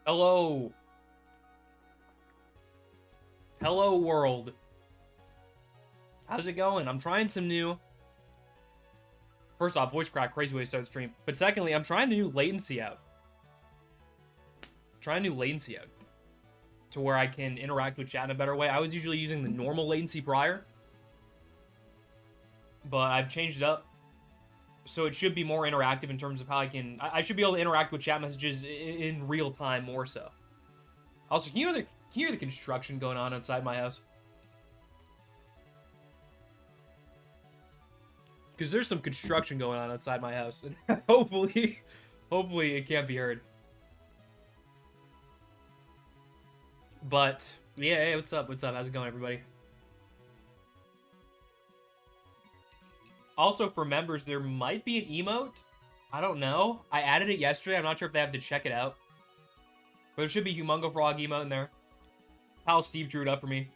Hello. Hello, world. How's it going? I'm trying some new... First off, voice crack, crazy way to start the stream. But secondly, I'm trying new latency out. To where I can interact with chat in a better way. I was usually using the normal latency prior. But I've changed it up. So it should be more interactive in terms of how I should be able to interact with chat messages in real time more so. Also, can you hear the construction going on outside my house? Because there's some construction going on outside my house. And hopefully it can't be heard. But, yeah, hey, what's up? How's it going, everybody? Also, for members, there might be an emote. I don't know. I added it yesterday. I'm not sure if they have to check it out. But there should be Humongo Frog emote in there. Pal Steve drew it up for me.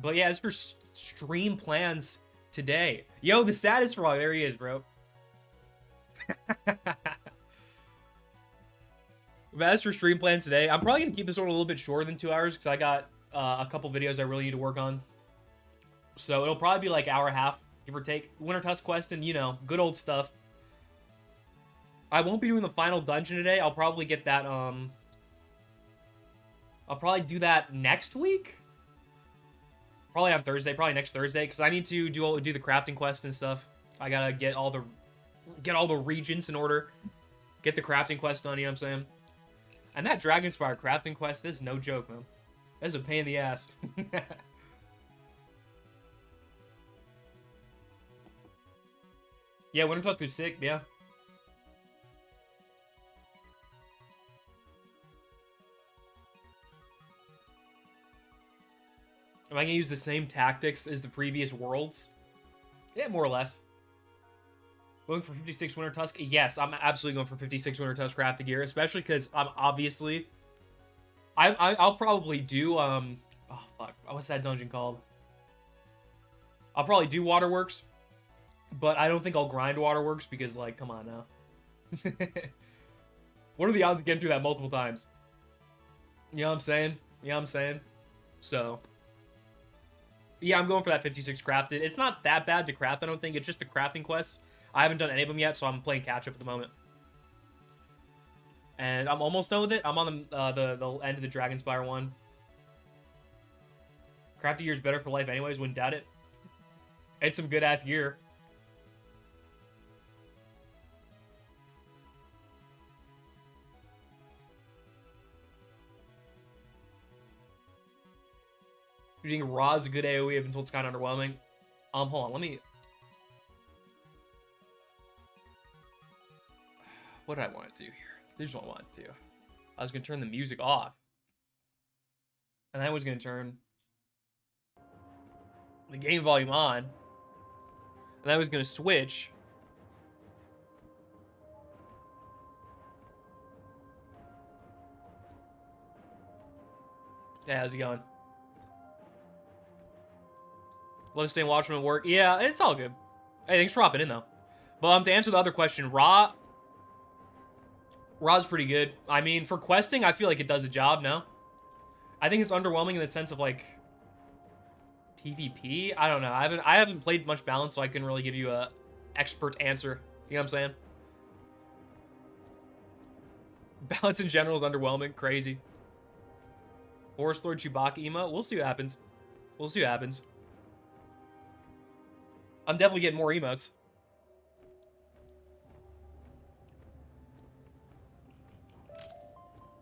But yeah, as for stream plans today. Yo, the status frog. There he is, bro. But as for stream plans today, I'm probably going to keep this one a little bit shorter than 2 hours because I got a couple videos I really need to work on. So it'll probably be like an hour and a half, give or take. Wintertusk quest and, you know, good old stuff. I won't be doing the final dungeon today. I'll probably get that, I'll probably do that next week. Probably on Thursday, probably next Thursday, because I need to do the crafting quest and stuff. I gotta get all the regions in order. Get the crafting quest done, you know what I'm saying? And that Dragonspire crafting quest, this is no joke, man. This is a pain in the ass. Yeah, Wintertusk is sick, yeah. Am I gonna use the same tactics as the previous worlds? Yeah, more or less. Going for 56 Wintertusk? Yes, I'm absolutely going for 56 Wintertusk crafted gear, especially because I'm obviously... I'll probably do, oh, fuck. What's that dungeon called? I'll probably do Waterworks, but I don't think I'll grind Waterworks because, like, come on now. What are the odds of getting through that multiple times? You know what I'm saying? You know what I'm saying? So... yeah, I'm going for that 56 crafted. It's not that bad to craft, I don't think. It's just the crafting quests. I haven't done any of them yet, so I'm playing catch-up at the moment. And I'm almost done with it. I'm on the end of the Dragonspire one. Crafty gear is better for life anyways, wouldn't doubt it. It's some good-ass gear. You think Raw is a good AoE? I've been told it's kind of underwhelming. Hold on, let me... what did I want to do here? Here's what I wanted to do. I was going to turn the music off. And I was going to turn the game volume on. And I was going to switch. Yeah, how's it going? Love staying watching at work. Yeah, it's all good. Hey, thanks for hopping in, though. But to answer the other question, Raw's pretty good. I mean, for questing, I feel like it does a job, no? I think it's underwhelming in the sense of, like, PvP? I don't know. I haven't played much balance, so I couldn't really give you a expert answer. You know what I'm saying? Balance in general is underwhelming. Crazy. Forest Lord Chewbacca emo? We'll see what happens. We'll see what happens. I'm definitely getting more emotes.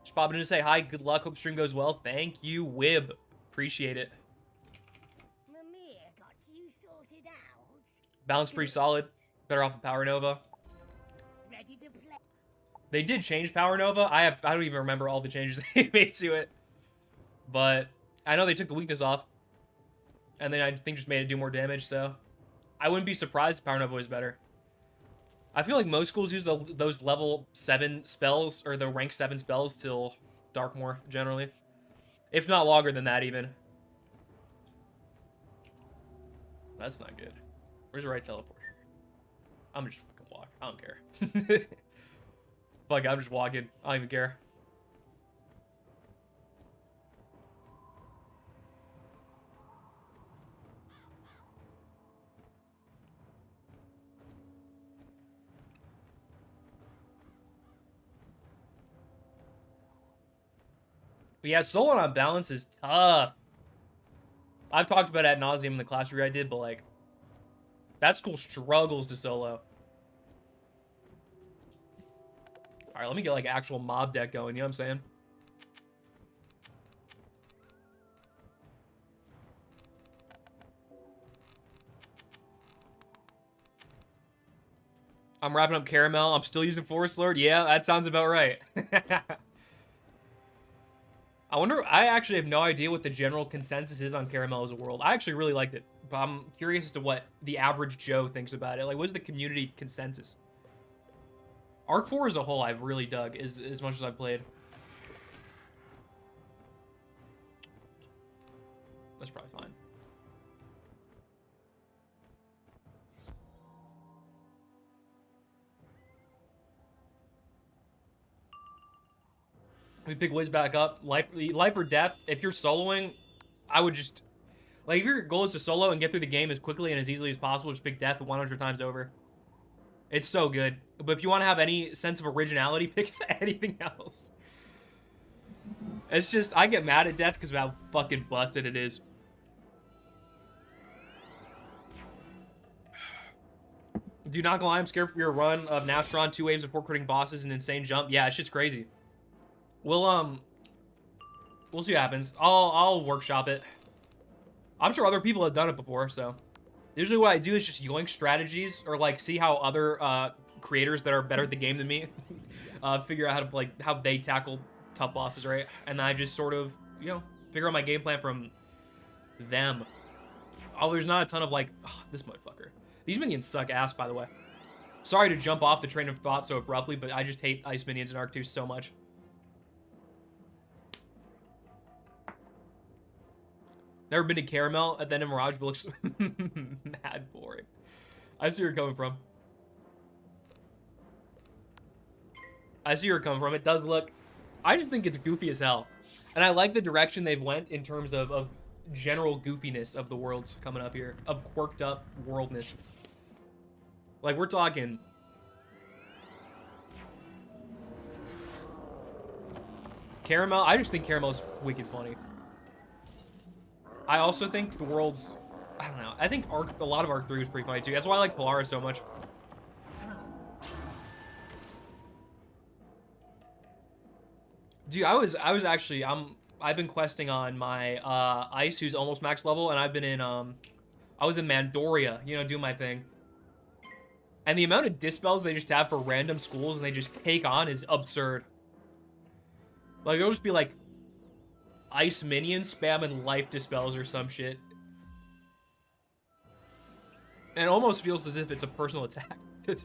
Just popping in to say hi. Good luck. Hope stream goes well. Thank you, Wib. Appreciate it. Mimir got you sorted out. Balance pretty solid. Better off of Power Nova. Ready to play. They did change Power Nova. I don't even remember all the changes they made to it. But I know they took the weakness off. And then I think just made it do more damage, so... I wouldn't be surprised if Power Nova was better. I feel like most schools use those level 7 spells, or the rank 7 spells, till Darkmoor, generally. If not longer than that, even. That's not good. Where's the right teleport? I'm just fucking walk. I don't care. Fuck, I'm just walking. I don't even care. But yeah, solo on balance is tough. I've talked about it ad nauseum in the class review I did, but like, that school struggles to solo. All right, let me get like actual mob deck going. You know what I'm saying? I'm wrapping up Caramel. I'm still using Forest Lord. Yeah, that sounds about right. I wonder, I actually have no idea what the general consensus is on Caramel as a world. I actually really liked it, but I'm curious as to what the average Joe thinks about it. Like, what's the community consensus? Arc 4 as a whole, I've really dug as much as I've played. That's probably fine. We pick Wiz back up. Life or death. If you're soloing, I would just... Like, if your goal is to solo and get through the game as quickly and as easily as possible, just pick death 100 times over. It's so good. But if you want to have any sense of originality, pick anything else. It's just, I get mad at death because of how fucking busted it is. Dude, not gonna lie, I'm scared for your run of Nastron, 2 waves before critting bosses, and insane jump. Yeah, it's just crazy. We'll see what happens. I'll workshop it. I'm sure other people have done it before, so. Usually what I do is just yoink strategies, or like see how other creators that are better at the game than me figure out how to, like, how they tackle tough bosses, right? And I just sort of, you know, figure out my game plan from them. Oh, there's not a ton of like, oh, this motherfucker. These minions suck ass, by the way. Sorry to jump off the train of thought so abruptly, but I just hate ice minions in Arc 2 so much. Never been to Caramel at the end of Mirage, but looks mad boring. I see where you're coming from. I see where you're coming from. It does look... I just think it's goofy as hell. And I like the direction they've went in terms of general goofiness of the worlds coming up here. Of quirked up worldness. Like, we're talking... Caramel, I just think Caramel's wicked funny. I also think the world's... I don't know. I think a lot of Arc 3 was pretty funny, too. That's why I like Polaris so much. Dude, I was actually... I've been questing on my Ice, who's almost max level, and I've been in... I was in Mandoria, you know, doing my thing. And the amount of dispels they just have for random schools and they just cake on is absurd. Like, they'll just be like... Ice minions spamming life dispels or some shit. And it almost feels as if it's a personal attack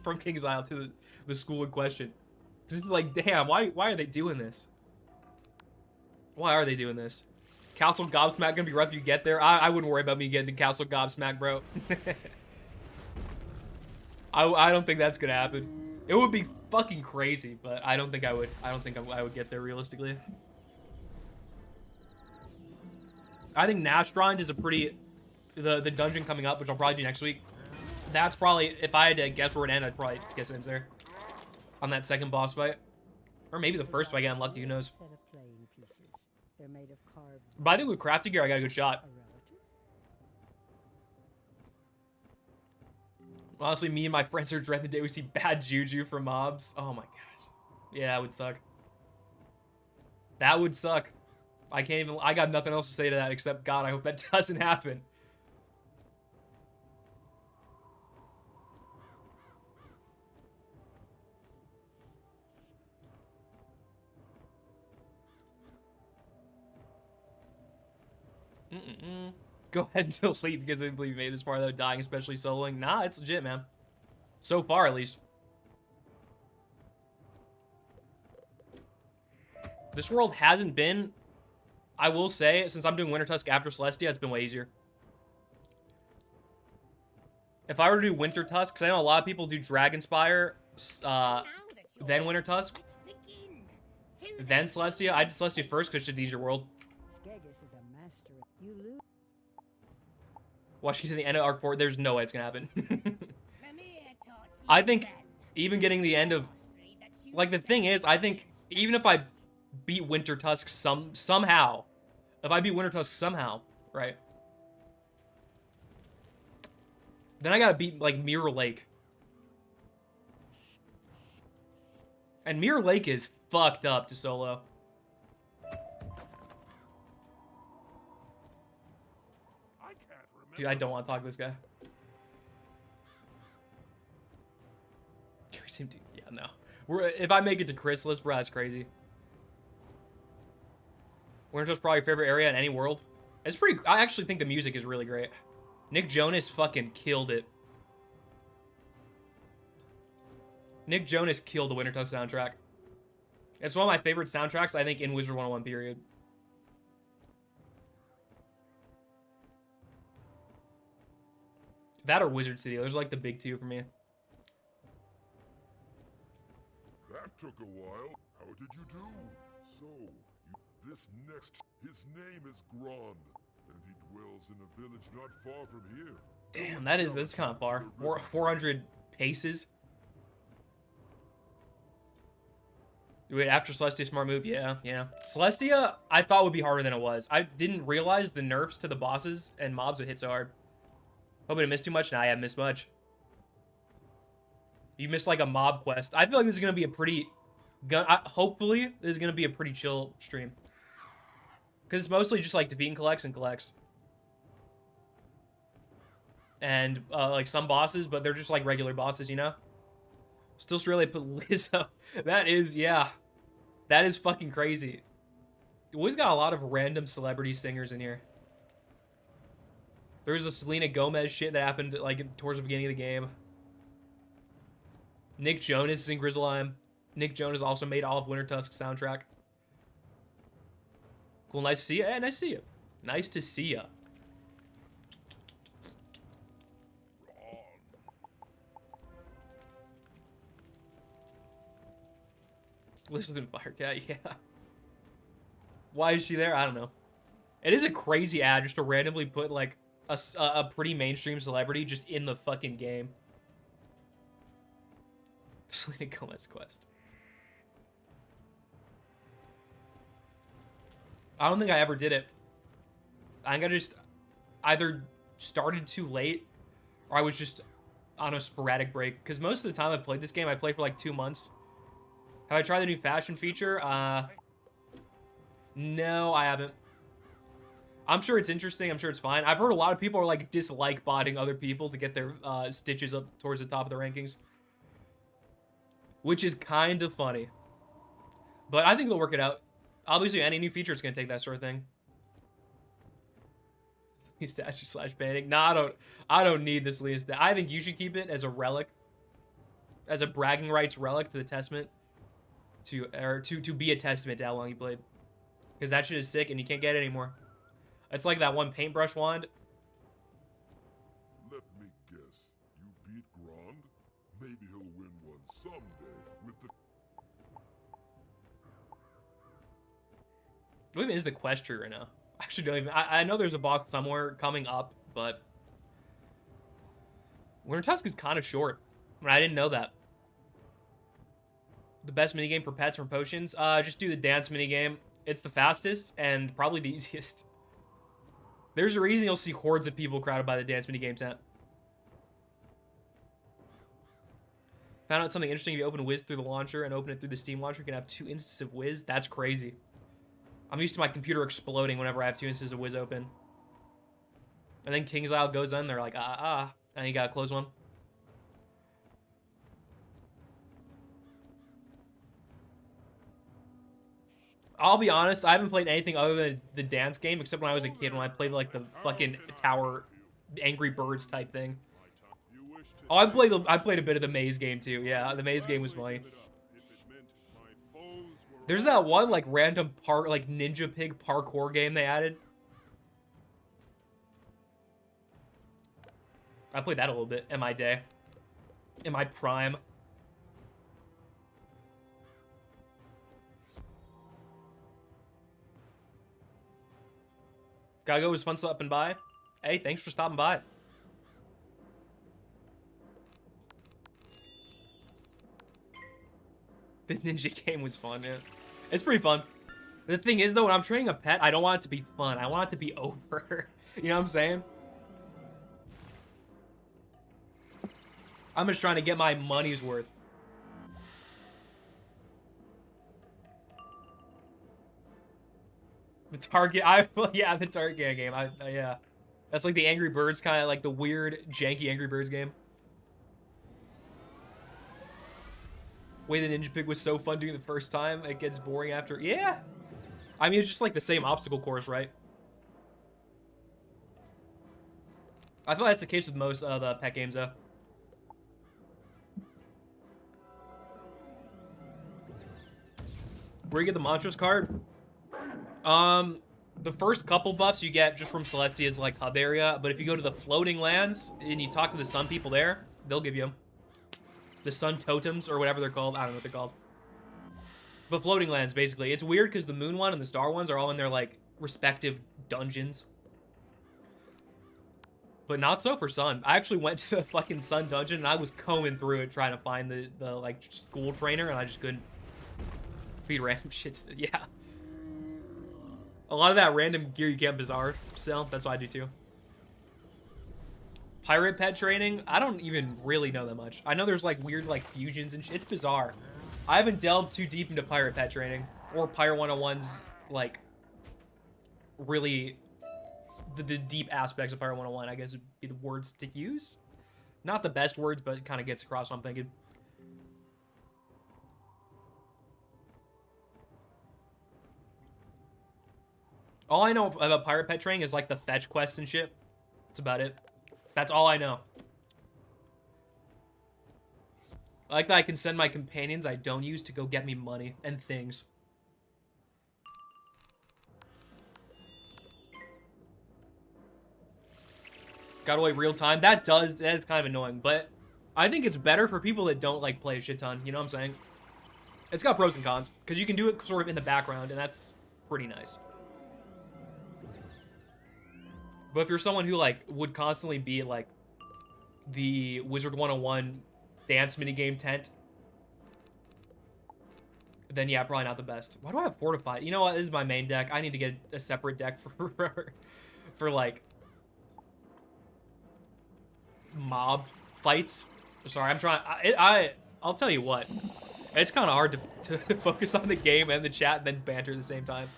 from King's Isle to the school in question. Because it's like, damn, why are they doing this? Why are they doing this? Castle Gobsmack gonna be rough if you get there? I wouldn't worry about me getting to Castle Gobsmack, bro. I don't think that's gonna happen. It would be fucking crazy, but I don't think I would. I don't think I would get there realistically. I think Nastron is a pretty... The dungeon coming up, which I'll probably do next week. That's probably... If I had to guess where it ends, I'd probably guess it ends there. On that second boss fight. Or maybe the first if I get unlucky, who knows. But I think with crafting gear, I got a good shot. Honestly, me and my friends are dreading the day we see bad juju from mobs. Oh my gosh. Yeah, that would suck. That would suck. I can't even... I got nothing else to say to that except, God, I hope that doesn't happen. Go ahead and delete because I didn't believe you made this far, though. Dying, especially soloing. Nah, it's legit, man. So far, at least. This world hasn't been... I will say, since I'm doing Wintertusk after Celestia, it's been way easier. If I were to do Wintertusk, because I know a lot of people do Dragonspire, then Wintertusk, Let's begin. To then Celestia. I did Celestia first because it's your world. Skegus is a master. You lose. Watch you to the end of Arc 4. There's no way it's gonna happen. Mimir taught you I think then. even getting the end of, Mastery that you like, the thing is, I think even if I beat Wintertusk somehow, if I beat Wintertusk somehow, right? Then I gotta beat, like, Mirror Lake. And Mirror Lake is fucked up to solo. Dude, I don't want to talk to this guy. Yeah, no. If I make it to Chrysalis, bro, that's crazy. Wintertusk's probably your favorite area in any world. It's pretty. I actually think the music is really great. Nick Jonas fucking killed it. Nick Jonas killed the Wintertusk soundtrack. It's one of my favorite soundtracks, I think, in Wizard 101 period. That or Wizard City. Those are like the big two for me. That took a while. How did you do? So, his name is Grond, and he dwells in a village not far from here. Damn, that's kind of far. 400 paces. Wait, after Celestia, smart move. Yeah. Celestia, I thought would be harder than it was. I didn't realize the nerfs to the bosses and mobs would hit so hard. Hope I didn't miss too much. Nah, I haven't missed much. You missed like a mob quest. I feel like this is gonna be a pretty, hopefully this is gonna be a pretty chill stream. Because it's mostly just like defeat and collects. And like some bosses, but they're just like regular bosses, you know? Still really put Lizzo. That is, yeah. That is fucking crazy. Wiz got a lot of random celebrity singers in here. There was a Selena Gomez shit that happened like towards the beginning of the game. Nick Jonas is in Grizzleheim. Nick Jonas also made all of Wintertusk's soundtrack. Cool, nice to see you. Yeah, nice to see you. Nice to see ya. Listen to Firecat, yeah. Why is she there? I don't know. It is a crazy ad just to randomly put like a pretty mainstream celebrity just in the fucking game. Selena Gomez quest. I don't think I ever did it. I think I just either started too late or I was just on a sporadic break. Because most of the time I played this game, I played for like 2 months. Have I tried the new fashion feature? No, I haven't. I'm sure it's interesting. I'm sure it's fine. I've heard a lot of people are like dislike botting other people to get their stitches up towards the top of the rankings. Which is kind of funny. But I think they'll work it out. Obviously, any new feature is going to take that sort of thing. Statue / banning. Nah, I don't need this Leah statue. I think you should keep it as a relic. As a bragging rights relic to the testament. To be a testament to how long you played. Because that shit is sick and you can't get it anymore. It's like that one paintbrush wand. Let me guess. You beat Grond? Maybe he'll win one someday with the... What even is the quest tree right now? I actually don't even... I know there's a boss somewhere coming up, but... Wintertusk is kind of short. I mean, I didn't know that. The best minigame for pets from potions? Just do the dance minigame. It's the fastest and probably the easiest. There's a reason you'll see hordes of people crowded by the dance minigame tent. Found out something interesting. If you open Wiz through the launcher and open it through the Steam launcher, you can have 2 instances of Wiz. That's crazy. I'm used to my computer exploding whenever I have 2 instances of Wiz open. And then King's Isle goes in, they're like, and you gotta close one. I'll be honest, I haven't played anything other than the dance game, except when I was a kid, when I played like the fucking tower Angry Birds type thing. Oh, I played a bit of the maze game too. Yeah, the maze game was funny. There's that one like random like Ninja Pig parkour game they added. I played that a little bit in my day. In my prime. Gotta go, it was fun stopping by. Hey, thanks for stopping by. The ninja game was fun, man. It's pretty fun. The thing is, though, when I'm training a pet, I don't want it to be fun. I want it to be over. You know what I'm saying? I'm just trying to get my money's worth. The Target, yeah, the Target game. Yeah. That's like the Angry Birds kind of like the weird, janky Angry Birds game. Way the Ninja Pig was so fun doing the first time, it gets boring after. Yeah. I mean, it's just like the same obstacle course, right? I feel that's the case with most of the pet games, though. Where you get the Montrose card? The first couple buffs you get just from Celestia's like hub area, but if you go to the floating lands and you talk to the sun people there, they'll give you them. The sun totems or whatever they're called. I don't know what they're called. But floating lands, basically. It's weird because the moon one and the star ones are all in their like respective dungeons. But not so for sun. I actually went to the fucking sun dungeon and I was combing through it trying to find the like school trainer and I just couldn't feed random shit to the, yeah. A lot of that random gear you get bizarre sell. That's what I do too. Pirate pet training, I don't even really know that much. I know there's like weird like fusions and shit. It's bizarre. I haven't delved too deep into pirate pet training or Pirate 101's like really the deep aspects of Pirate 101, I guess would be the words to use. Not the best words, but it kind of gets across what I'm thinking. All I know about pirate pet training is like the fetch quests and shit. That's about it. That's all I know. I like that I can send my companions I don't use to go get me money and things. Got away real time. That is kind of annoying, but I think it's better for people that don't like play a shit ton. You know what I'm saying? It's got pros and cons because you can do it sort of in the background and that's pretty nice. But if you're someone who like would constantly be like the Wizard 101 dance minigame tent, then yeah, probably not the best. Why do I have Fortified? You know what? This is my main deck. I need to get a separate deck for like mob fights. Sorry, I'm trying. I'll tell you what. It's kind of hard to focus on the game and the chat and then banter at the same time.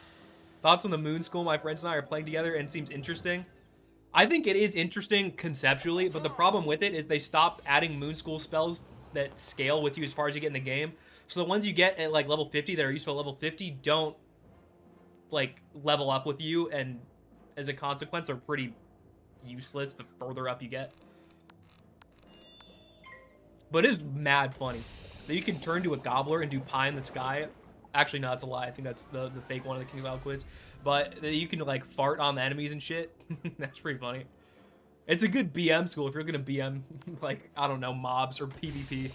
Thoughts on the Moon School? My friends and I are playing together and it seems interesting. I think it is interesting conceptually, but the problem with it is they stopped adding Moon School spells that scale with you as far as you get in the game. So the ones you get at like level 50 that are useful at level 50 don't like level up with you, and as a consequence they're pretty useless the further up you get. But it is mad funny that you can turn to a gobbler and do pie in the sky. Actually, no, that's a lie. I think that's the fake one of the King's Isle quiz. But you can like fart on the enemies and shit. That's pretty funny. It's a good BM school if you're gonna BM like, I don't know, mobs or PvP.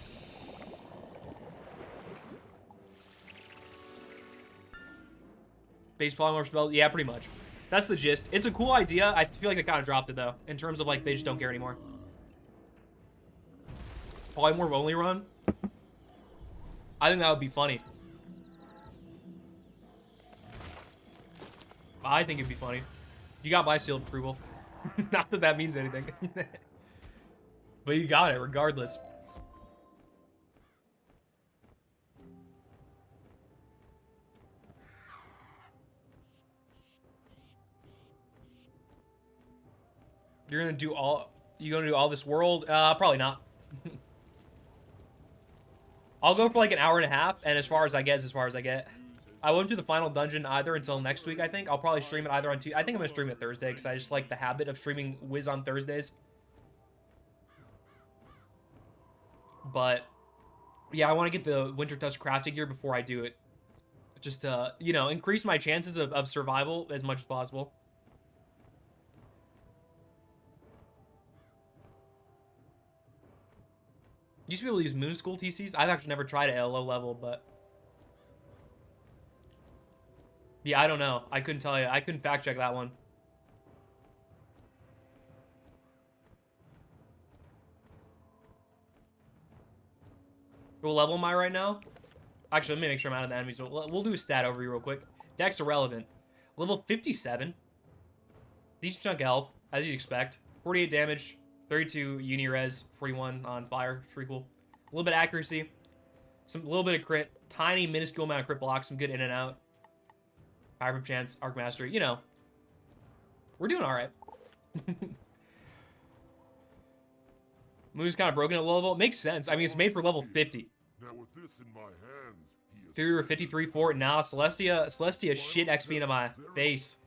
Base polymorph spell, yeah, pretty much. That's the gist. It's a cool idea. I feel like they kind of dropped it though, in terms of like they just don't care anymore. Polymorph only run? I think that would be funny. I think it'd be funny. You got my seal of approval. Not that that means anything. But you got it regardless. You gonna do all this world? Probably not. I'll go for like an hour and a half, and as far as I get is as far as I get. I won't do the final dungeon either until next week, I think. I'll probably stream it either on Tuesday. I think I'm going to stream it Thursday because I just like the habit of streaming Wiz on Thursdays. But, yeah, I want to get the Wintertusk crafting gear before I do it. Just to, you know, increase my chances of survival as much as possible. Used to be able to use Moon School TCs. I've actually never tried it at a low level, but... Yeah, I don't know. I couldn't tell you. I couldn't fact check that one. What level am I right now? Actually, let me make sure I'm out of the enemies. We'll do a stat overview real quick. Dex irrelevant. Level 57. Decent chunk of health, as you'd expect. 48 damage, 32 uni res, 41 on fire. Pretty cool. A little bit of accuracy. A little bit of crit. Tiny, minuscule amount of crit block. Some good in and out. Fire whip chance, arc mastery. You know. We're doing alright. Moon's kind of broken at low level. Makes sense. I mean, it's made for level 50. Now with this in my hands, he is 3 or 53 for it now. Celestia shit XP into my face.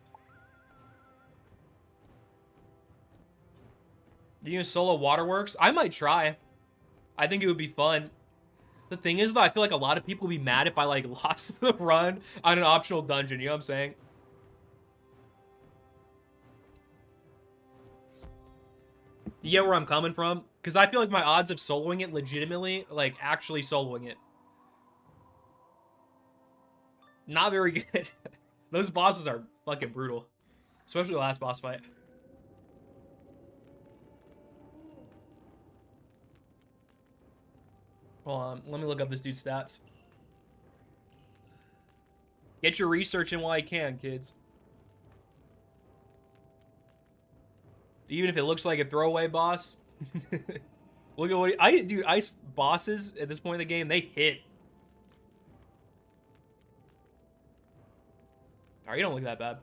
You gonna solo Waterworks? I might try. I think it would be fun. The thing is, though, I feel like a lot of people would be mad if I, like, lost the run on an optional dungeon. You know what I'm saying? You get where I'm coming from? Because I feel like my odds of soloing it legitimately, like, actually soloing it, not very good. Those bosses are fucking brutal. Especially the last boss fight. Hold on, let me look up this dude's stats. Get your research in while you can, kids. Even if it looks like a throwaway boss. Look at what dude, ice bosses at this point in the game, they hit. Alright, you don't look that bad.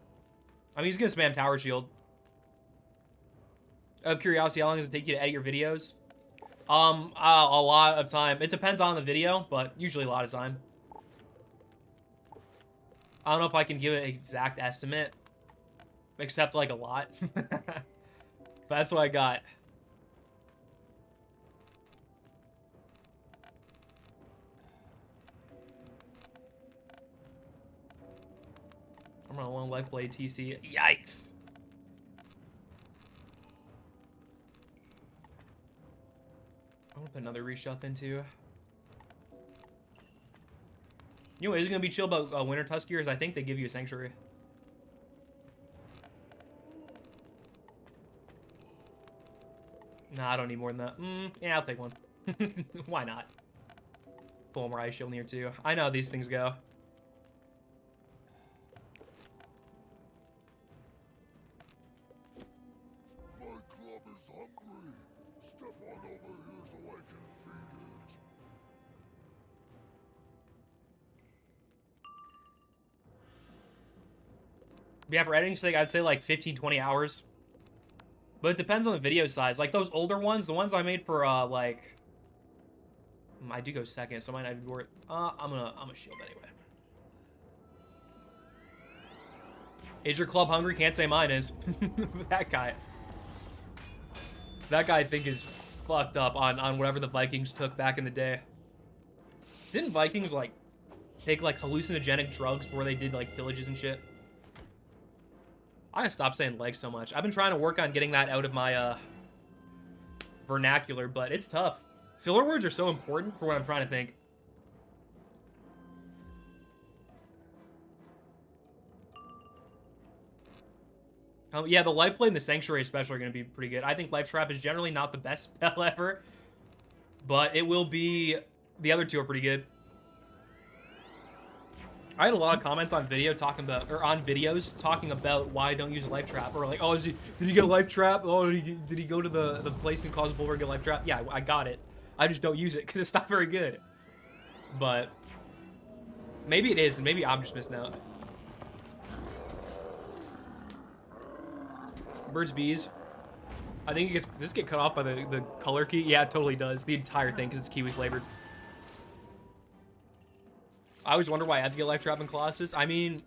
I mean, he's gonna spam tower shield. Out of curiosity, how long does it take you to edit your videos? A lot of time. It depends on the video, but usually a lot of time. I don't know if I can give an exact estimate, except like a lot. That's what I got. I'm on a one life blade TC. Yikes. I want to put another reshelf into. You know what is going to be chill about Wintertusk here is I think they give you a sanctuary. Nah, I don't need more than that. Yeah, I'll take one. Why not? Pull more ice shield in here too. I know how these things go. My club is hungry. Step on over here so I can feed it. Yeah, for editing's sake, I'd say like 15-20 hours. But it depends on the video size. Like those older ones, the ones I made for like I do go second, so I might not be worth. I'm gonna shield anyway. Is your club hungry? Can't say mine is. That guy I think is fucked up on whatever the Vikings took back in the day. Didn't Vikings like take like hallucinogenic drugs before they did like pillages and shit? I gotta stop saying leg so much. I've been trying to work on getting that out of my vernacular, but it's tough. Filler words are so important for what I'm trying to think. Yeah, the life blade and the sanctuary especially are going to be pretty good. I think life trap is generally not the best spell ever, but it will be. The other two are pretty good. I had a lot of comments on video talking about, or on videos talking about why I don't use a life trap, or like, oh, did he get a life trap? Oh, did he go to the place and cause a bulwark and get a life trap? Yeah, I got it. I just don't use it because it's not very good. But maybe it is, and maybe I'm just missing out. Birds, bees. I think it gets, does this get cut off by the color key? Yeah, it totally does. The entire thing, because it's kiwi flavored. I always wonder why I had to get life trap in Colossus. I mean,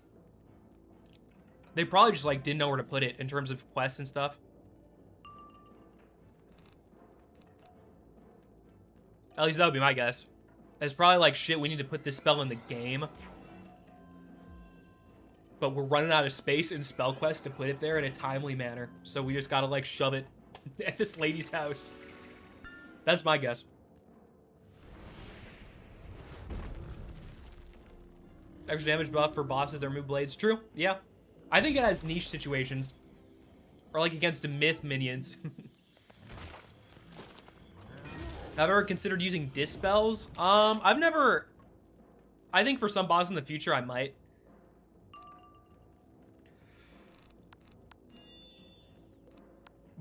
they probably just like didn't know where to put it in terms of quests and stuff. At least that would be my guess. It's probably like, shit, we need to put this spell in the game, but we're running out of space in spell quest to put it there in a timely manner. So we just gotta like shove it at this lady's house. That's my guess. Extra damage buff for bosses that remove blades. True. Yeah. I think it has niche situations. Or like against the myth minions. Have I ever considered using dispels? I've never... I think for some bosses in the future, I might.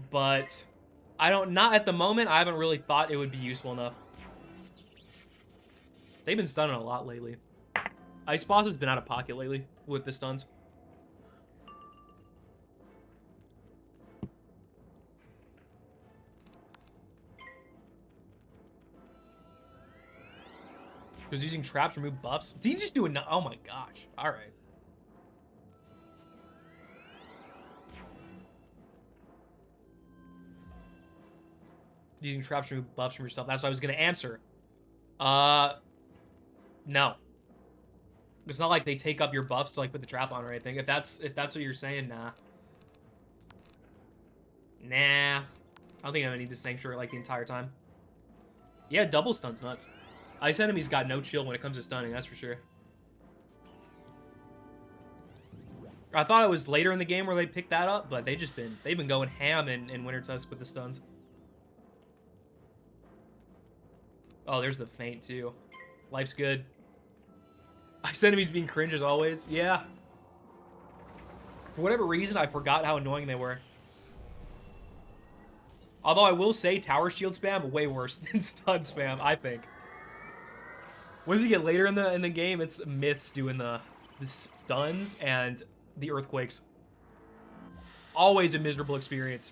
But not at the moment. I haven't really thought it would be useful enough. They've been stunning a lot lately. Ice Boss has been out of pocket lately with the stuns. Because using traps remove buffs. Did he just do it? Oh my gosh. All right. Using traps remove buffs from yourself. That's what I was going to answer. No. It's not like they take up your buffs to like put the trap on or anything. If that's what you're saying, nah. Nah. I don't think I'm gonna need the Sanctuary like the entire time. Yeah, double stun's nuts. Ice enemies got no chill when it comes to stunning, that's for sure. I thought it was later in the game where they picked that up, but they've been going ham in Wintertusk with the stuns. Oh, there's the feint too. Life's good. Ice enemies being cringe as always. Yeah. For whatever reason, I forgot how annoying they were. Although I will say tower shield spam way worse than stun spam, I think. Once you get later in the game, it's myths doing the stuns and the earthquakes. Always a miserable experience.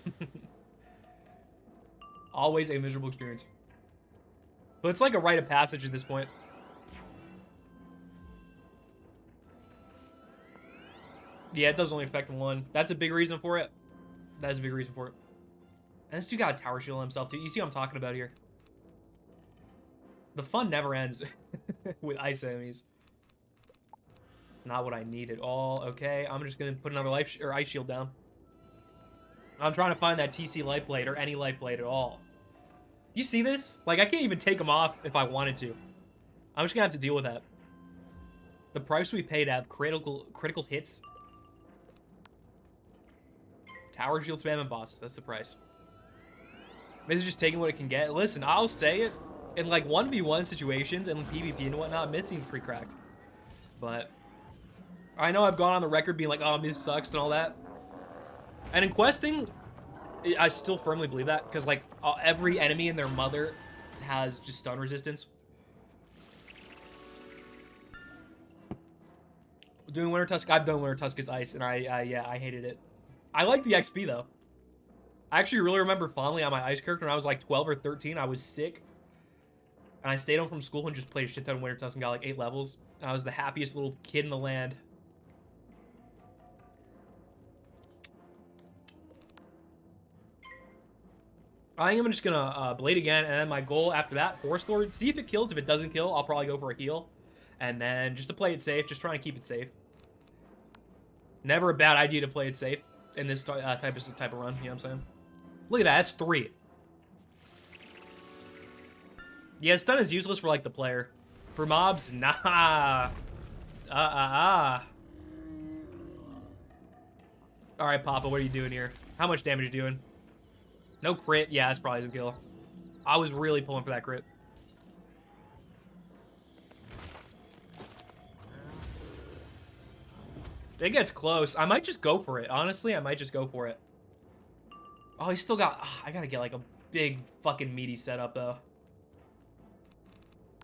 Always a miserable experience. But it's like a rite of passage at this point. Yeah, it does only affect one. That's a big reason for it. That is a big reason for it. And this dude got a tower shield on himself too. You see what I'm talking about here. The fun never ends with ice enemies. Not what I need at all. Okay, I'm just gonna put another ice shield down. I'm trying to find that TC life blade or any life blade at all. You see this? Like, I can't even take them off if I wanted to. I'm just gonna have to deal with that. The price we pay to have critical hits. Tower shield spam and bosses. That's the price. This is just taking what it can get. Listen, I'll say it. In like 1v1 situations and PvP and whatnot, mid seems pretty cracked. But I know I've gone on the record being like, oh, mid sucks and all that. And in questing, I still firmly believe that. Because like every enemy and their mother has just stun resistance. Doing Wintertusk, I've done Wintertusk as ice, and I hated it. I like the XP though. I actually really remember fondly on my ice character when I was like 12 or 13. I was sick. And I stayed home from school and just played a shit ton of Wintertusk and got like 8 levels. I was the happiest little kid in the land. I think I'm just gonna Blade again, and then my goal after that, Force Lord, see if it kills. If it doesn't kill, I'll probably go for a heal. And then just to play it safe, just trying to keep it safe. Never a bad idea to play it safe in this type of run, you know what I'm saying? Look at that, that's 3. Yeah, stun is useless for, like, the player. For mobs, nah. Alright, Papa, what are you doing here? How much damage are you doing? No crit? Yeah, that's probably a kill. I was really pulling for that crit. It gets close. I might just go for it. Honestly, I might just go for it. Oh, he's still got... I gotta get, like, a big fucking meaty setup, though.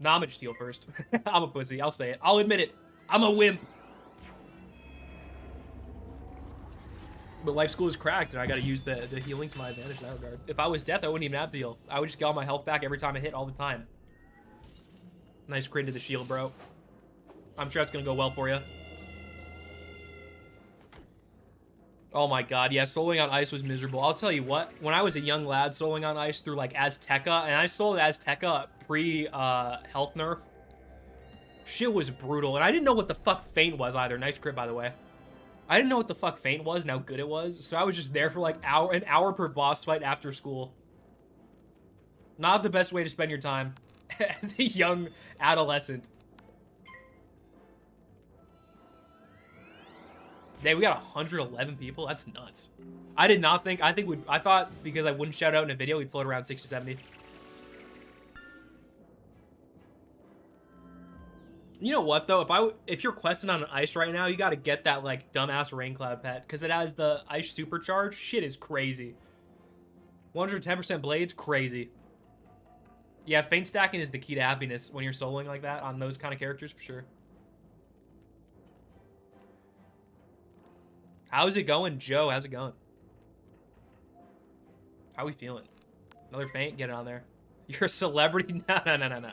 Nah, I'm gonna just heal first. I'm a pussy. I'll say it. I'll admit it. I'm a wimp. But life school is cracked, and I gotta use the healing to my advantage in that regard. If I was death, I wouldn't even have to heal. I would just get all my health back every time I hit all the time. Nice crit to the shield, bro. I'm sure that's gonna go well for you. Oh my god, yeah, soloing on ice was miserable. I'll tell you what, when I was a young lad soloing on ice through, like, Azteca, and I soloed Azteca pre-health nerf, shit was brutal, and I didn't know what the fuck feint was either. Nice crit, by the way. I didn't know what the fuck feint was and how good it was, so I was just there for, like, an hour per boss fight after school. Not the best way to spend your time as a young adolescent. Dang, we got 111 people. That's nuts. I did not think. I thought because I wouldn't shout out in a video, we'd float around 60, 70. You know what though? If you're questing on an ice right now, you got to get that like dumbass rain cloud pet because it has the ice supercharge. Shit is crazy. 110% blades, crazy. Yeah, feint stacking is the key to happiness when you're soloing like that on those kind of characters for sure. How's it going, Joe? How's it going? How we feeling? Another feint? Get it on there. You're a celebrity? No.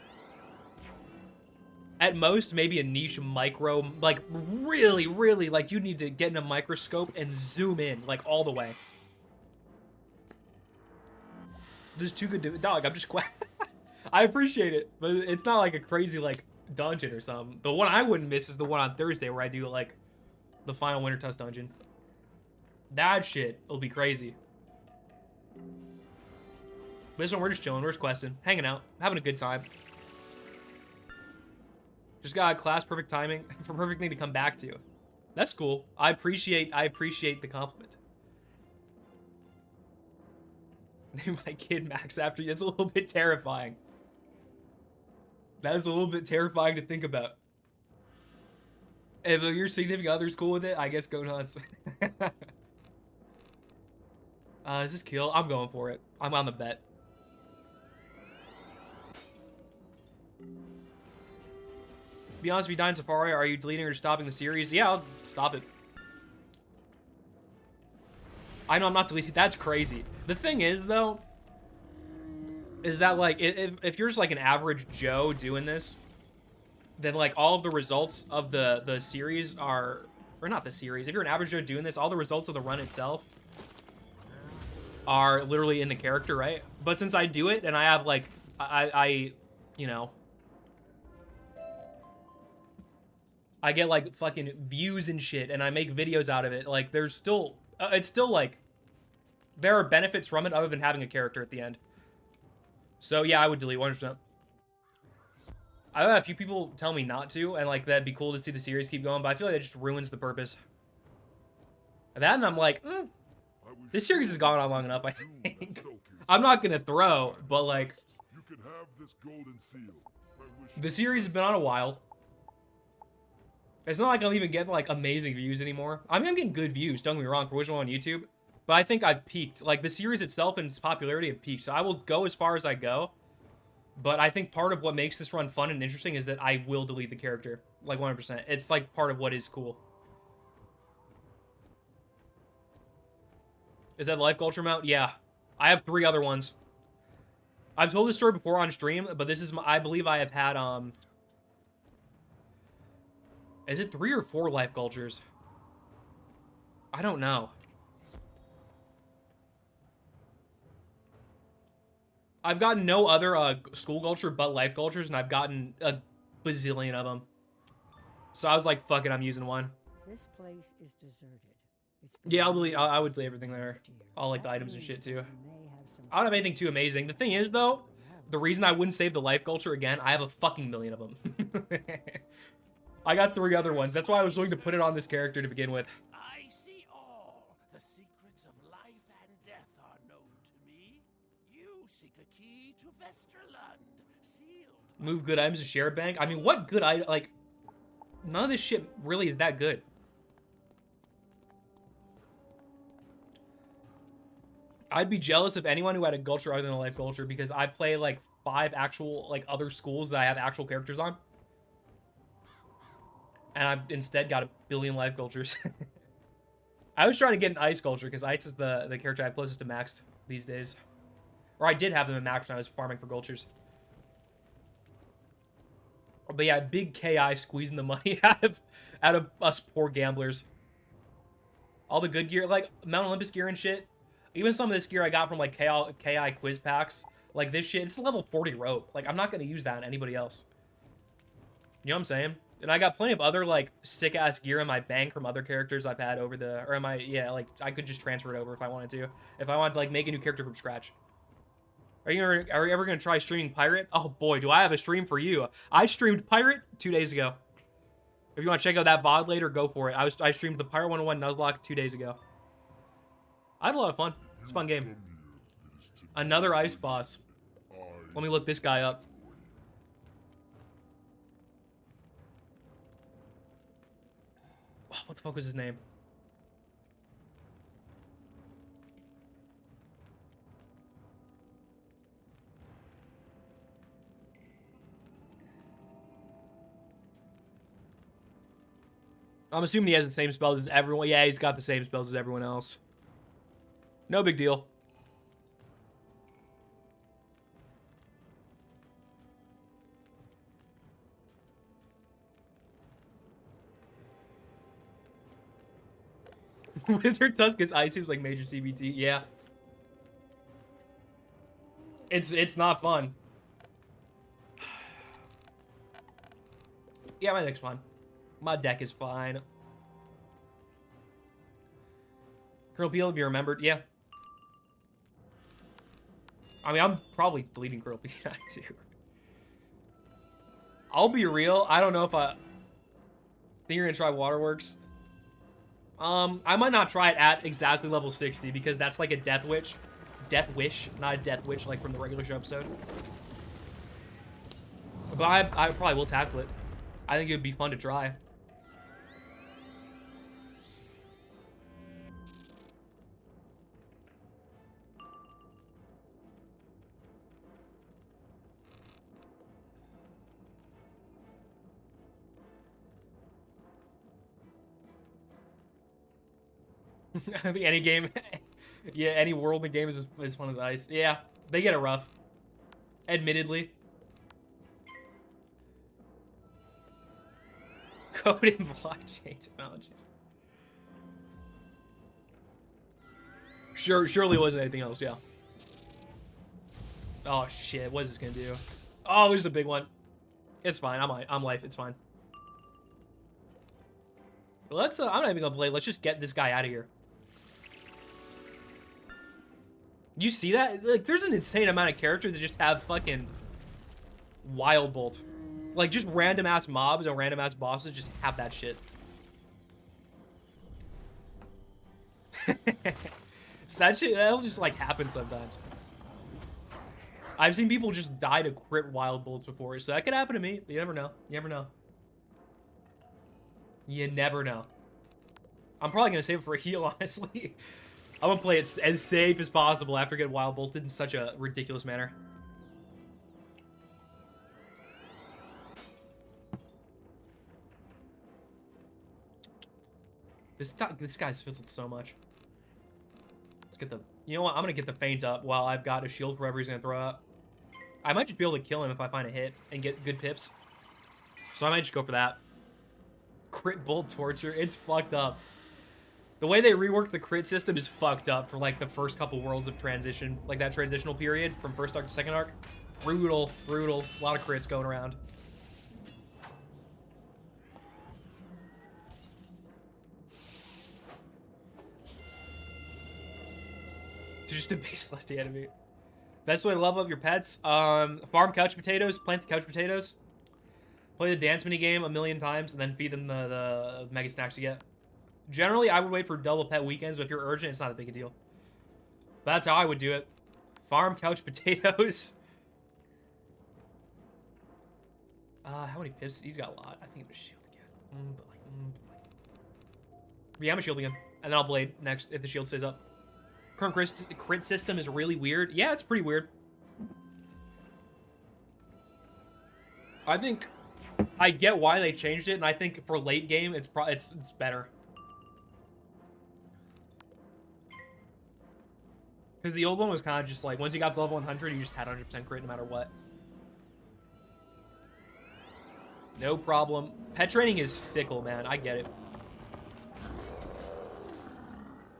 At most, maybe a niche micro, like really, like you need to get in a microscope and zoom in, like all the way. This is too good to, dog, I'm just I appreciate it, but it's not like a crazy like dungeon or something. The one I wouldn't miss is the one on Thursday where I do like the final Wintertusk dungeon. That shit will be crazy. This one we're just chilling, we're just questing, hanging out, having a good time. Just got a class perfect timing for perfect thing to come back to. That's cool. I appreciate the compliment. Name my kid Max after you. That's a little bit terrifying. That is a little bit terrifying to think about. If your significant other's cool with it, I guess go nuts. Is this kill? I'm going for it. I'm on the bet. To be honest, if you die in Safari, are you deleting or stopping the series? Yeah, I'll stop it. I know I'm not deleting. That's crazy. The thing is, though, is that, like, if you're just, like, an average Joe doing this, then, like, all of the results of the series are... Or not the series. If you're an average Joe doing this, all the results of the run itself are literally in the character, right? But since I do it, and I have, like, I you know... I get, like, fucking views and shit, and I make videos out of it. Like, there's still... it's still, like... There are benefits from it other than having a character at the end. So, yeah, I would delete 100%. I've had a few people tell me not to, and, like, that'd be cool to see the series keep going, but I feel like that just ruins the purpose. That, and I'm like, this series has gone on long enough, I think. I'm not gonna throw, but, like... You can have this golden seal. The series has been on a while. It's not like I'm even getting, like, amazing views anymore. I mean, I'm getting good views, don't get me wrong, for which one on YouTube. But I think I've peaked. Like, the series itself and its popularity have peaked. So I will go as far as I go. But I think part of what makes this run fun and interesting is that I will delete the character. Like, 100%. It's, like, part of what is cool. Is that Life Culture mount? Yeah. I have 3 other ones. I've told this story before on stream, but this is my... I believe I have had, Is it 3 or 4 Life Cultures? I don't know. I've gotten no other school culture but Life Cultures, and I've gotten a bazillion of them. So I was like, fuck it, I'm using one. This place is deserted. It's been Yeah, used I would delete everything there. last year. All like the That items and means shit that too. you may have some I don't have anything too amazing. The thing is though, the reason I wouldn't save the Life Culture again, I have a fucking million of them. I got 3 other ones. That's why I was willing to put it on this character to begin with. I see all. The secrets of life and death are known to me. You seek a key to Vesterland, sealed. Move good items to share bank. I mean, what good item? Like, none of this shit really is that good. I'd be jealous of anyone who had a culture other than a Life Culture because I play like 5 actual like other schools that I have actual characters on. And I've instead got a billion Life Cultures. I was trying to get an Ice Culture because Ice is the character I have closest to max these days. Or I did have them in max when I was farming for Cultures. But yeah, big KI squeezing the money out of us poor gamblers. All the good gear, like Mount Olympus gear and shit. Even some of this gear I got from like KI quiz packs. Like this shit, it's level 40 rope. Like I'm not going to use that on anybody else. You know what I'm saying? And I got plenty of other like sick ass gear in my bank from other characters I've had over the, or in my, yeah, like I could just transfer it over if I wanted to. If I wanted to like make a new character from scratch. Are you ever going to try streaming Pirate? Oh boy, do I have a stream for you. I streamed Pirate 2 days ago. If you want to check out that VOD later, go for it. I streamed the Pirate 101 Nuzlocke 2 days ago. I had a lot of fun. It's a fun game. Another ice boss. Let me look this guy up. What the fuck was his name? I'm assuming he has the same spells as everyone. Yeah, he's got the same spells as everyone else. No big deal. Wintertusk is ice seems like major CBT. Yeah. It's not fun. Yeah, my deck's fine. My deck is fine. Colonel Peel will be remembered. Yeah. I mean, I'm probably deleting Colonel Peel too. I'll be real. I don't know if I think you're gonna try Waterworks. I might not try it at exactly level 60 because that's like a Death Wish, not a Death Wish like from the regular show episode. But I probably will tackle it. I think it would be fun to try. I think any game, yeah, any world in the game is as fun as ice. Yeah, they get it rough. Admittedly. Code and blockchain technologies. Surely it wasn't anything else, yeah. Oh shit, what is this gonna do? Oh, there's a big one. It's fine, I'm life, it's fine. Let's, I'm not even gonna play, let's just get this guy out of here. You see that? Like, there's an insane amount of characters that just have fucking Wild Bolt. Like, just random-ass mobs and random-ass bosses just have that shit. So that shit, that'll just, like, happen sometimes. I've seen people just die to crit Wild Bolts before, so that could happen to me. You never know. You never know. You never know. I'm probably gonna save it for a heal, honestly. I'm gonna play it as safe as possible after getting Wild Bolted in such a ridiculous manner. This guy's fizzled so much. Let's get the... You know what? I'm gonna get the feint up while I've got a shield for whoever he's gonna throw out. I might just be able to kill him if I find a hit and get good pips. So I might just go for that. Crit Bolt Torture. It's fucked up. The way they reworked the crit system is fucked up for, like, the first couple worlds of transition. Like, that transitional period from first arc to second arc. Brutal, brutal. A lot of crits going around. To just debase the enemy. Best way to level up your pets? Farm couch potatoes, plant the couch potatoes. Play the dance mini game a million times, and then feed them the mega snacks you get. Generally, I would wait for double pet weekends, but if you're urgent, it's not a big a deal. But that's how I would do it. Farm couch potatoes. How many pips? He's got a lot. I think I'm gonna shield again. Yeah, I'm gonna shield again. And then I'll blade next if the shield stays up. Current crit system is really weird. Yeah, it's pretty weird. I think I get why they changed it, and I think for late game, it's better. Because the old one was kind of just like, once you got to level 100, you just had 100% crit no matter what. No problem. Pet training is fickle, man. I get it.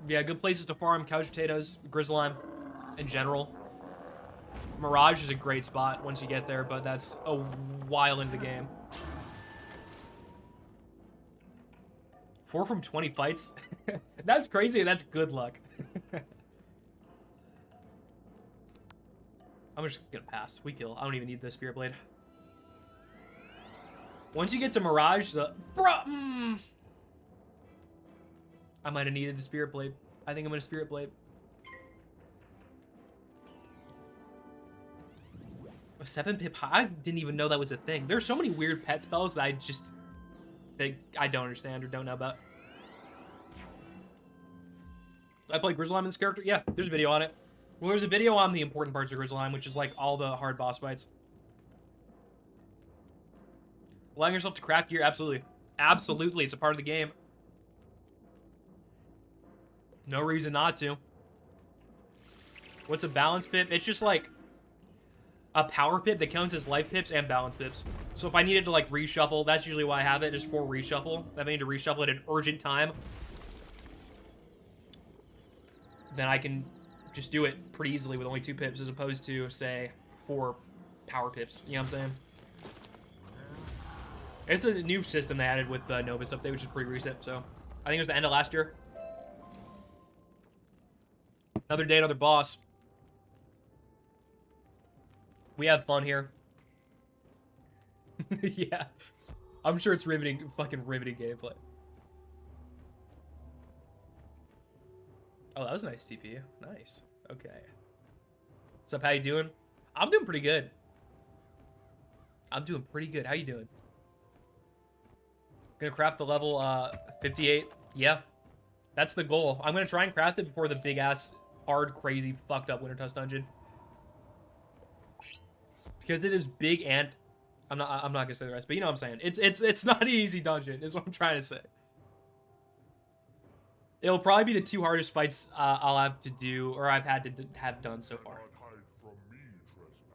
Yeah, good places to farm couch potatoes, Grizzlime in general. Mirage is a great spot once you get there, but that's a while into the game. 4 from 20 fights? That's crazy, that's good luck. I'm just gonna pass. We kill. I don't even need the Spirit Blade. Once you get to Mirage, I might have needed the Spirit Blade. I think I'm gonna Spirit Blade. A 7-pip high? I didn't even know that was a thing. There's so many weird pet spells that I don't understand or don't know about. I play Grizzlime in this character? Yeah, there's a video on it. Well, there's a video on the important parts of Grizzlime, which is like all the hard boss fights. Allowing yourself to craft gear? Absolutely. Absolutely, it's a part of the game. No reason not to. What's a balance pip? It's just like a power pip that counts as life pips and balance pips. So if I needed to like reshuffle, that's usually why I have it, just for reshuffle. If I need to reshuffle at an urgent time, then I can just do it pretty easily with only 2 pips as opposed to, say, 4 power pips. You know what I'm saying? It's a new system they added with the Novus update, which is pretty recent, so I think it was the end of last year. Another day, another boss. We have fun here. Yeah. I'm sure it's riveting, fucking riveting gameplay. Oh, that was a nice TP. Nice. Okay. What's up? How you doing? I'm doing pretty good. I'm doing pretty good. How you doing? Gonna craft the level 58. Yeah. That's the goal. I'm gonna try and craft it before the big ass, hard, crazy, fucked up Wintertusk dungeon. Because it is big and I'm not gonna say the rest, but you know what I'm saying. It's not an easy dungeon, is what I'm trying to say. It'll probably be the 2 hardest fights I'll have to do, or I've had to have done so far.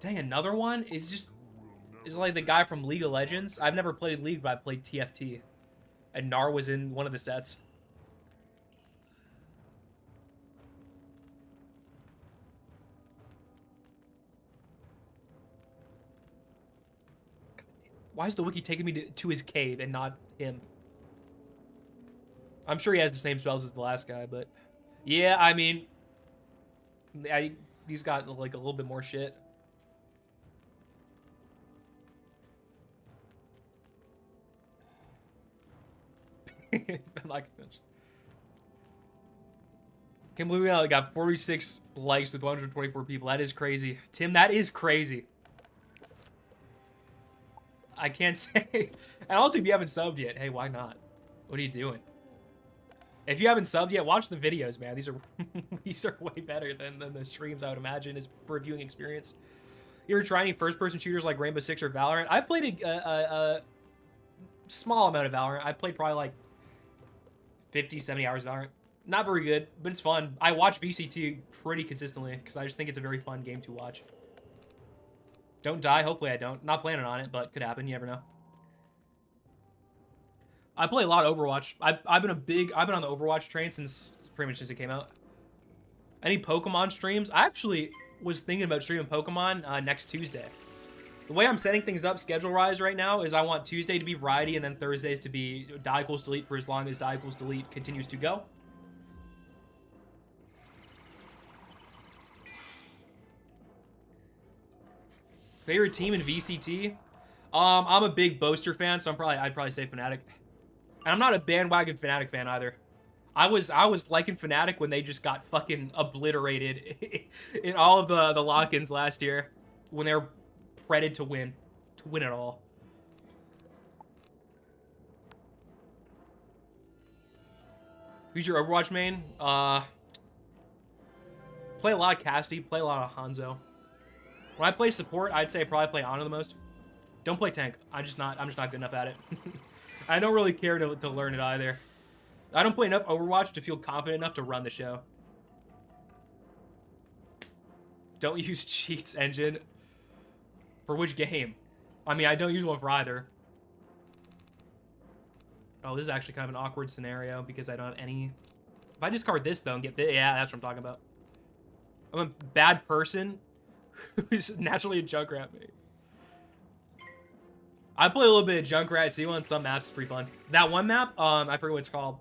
Dang, another one is like the guy from League of Legends. I've never played League, but I played TFT, and Gnar was in one of the sets. Why is the wiki taking me to his cave and not him? I'm sure he has the same spells as the last guy, but yeah, I mean, he's got like a little bit more shit. Like, can't believe we got 46 likes with 124 people. That is crazy, Tim. That is crazy. I can't say. And also, if you haven't subbed yet, hey, why not? What are you doing? If you haven't subbed yet, watch the videos, man. These are these are way better than the streams, I would imagine, is for viewing experience. You ever try any first-person shooters like Rainbow Six or Valorant? I played a small amount of Valorant. I played probably like 50, 70 hours of Valorant. Not very good, but it's fun. I watch VCT pretty consistently because I just think it's a very fun game to watch. Don't die. Hopefully I don't. Not planning on it, but could happen. You never know. I play a lot of Overwatch. I've been on the Overwatch train pretty much since it came out. Any Pokemon streams? I actually was thinking about streaming Pokemon next Tuesday. The way I'm setting things up schedule-wise right now is I want Tuesday to be variety and then Thursdays to be die equals delete for as long as die equals delete continues to go. Favorite team in VCT? I'm a big Boaster fan, so I'd probably say Fnatic. And I'm not a bandwagon Fnatic fan either. I was liking Fnatic when they just got fucking obliterated in all of the lock-ins last year when they were predded to win it all. Who's your Overwatch main? Play a lot of Cassidy, play a lot of Hanzo. When I play support, I'd say I probably play Ana the most. Don't play tank. I'm just not good enough at it. I don't really care to learn it either. I don't play enough Overwatch to feel confident enough to run the show. Don't use cheats engine. For which game? I mean, I don't use one for either. Oh, this is actually kind of an awkward scenario because I don't have any... If I discard this, though, and get this... Yeah, that's what I'm talking about. I'm a bad person who's naturally a Junkrat mate. I play a little bit of Junkrat too on some maps. It's pretty fun. That one map, I forget what it's called.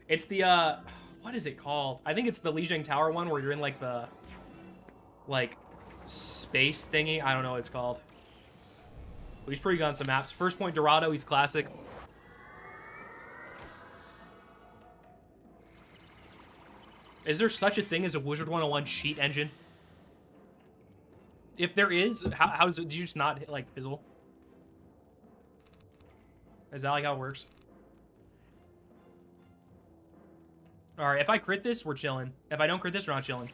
It's the, what is it called? I think it's the Lijiang Tower one where you're in, like, the, like, space thingy. I don't know what it's called. But he's pretty good on some maps. First Point Dorado, he's classic. Is there such a thing as a Wizard 101 cheat engine? If there is, how does it, do you just not hit, like, fizzle? Is that like how it works? Alright, if I crit this, we're chilling. If I don't crit this, we're not chilling.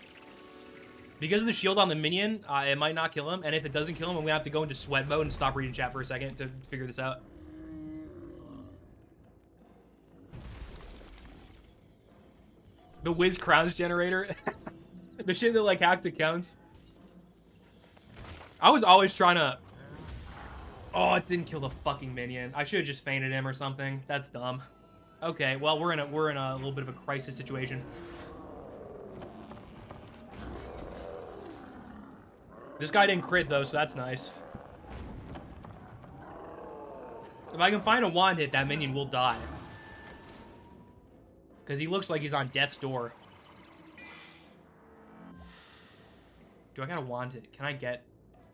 Because of the shield on the minion, it might not kill him. And if it doesn't kill him, I'm going to have to go into sweat mode and stop reading chat for a second to figure this out. The Wiz Crowns generator. The shit that, like, hacked accounts. I was always trying to... Oh, it didn't kill the fucking minion. I should have just fainted him or something. That's dumb. Okay, well, we're in a little bit of a crisis situation. This guy didn't crit, though, so that's nice. If I can find a wand hit, that minion will die. Because he looks like he's on death's door. Do I got a wand hit? Can I get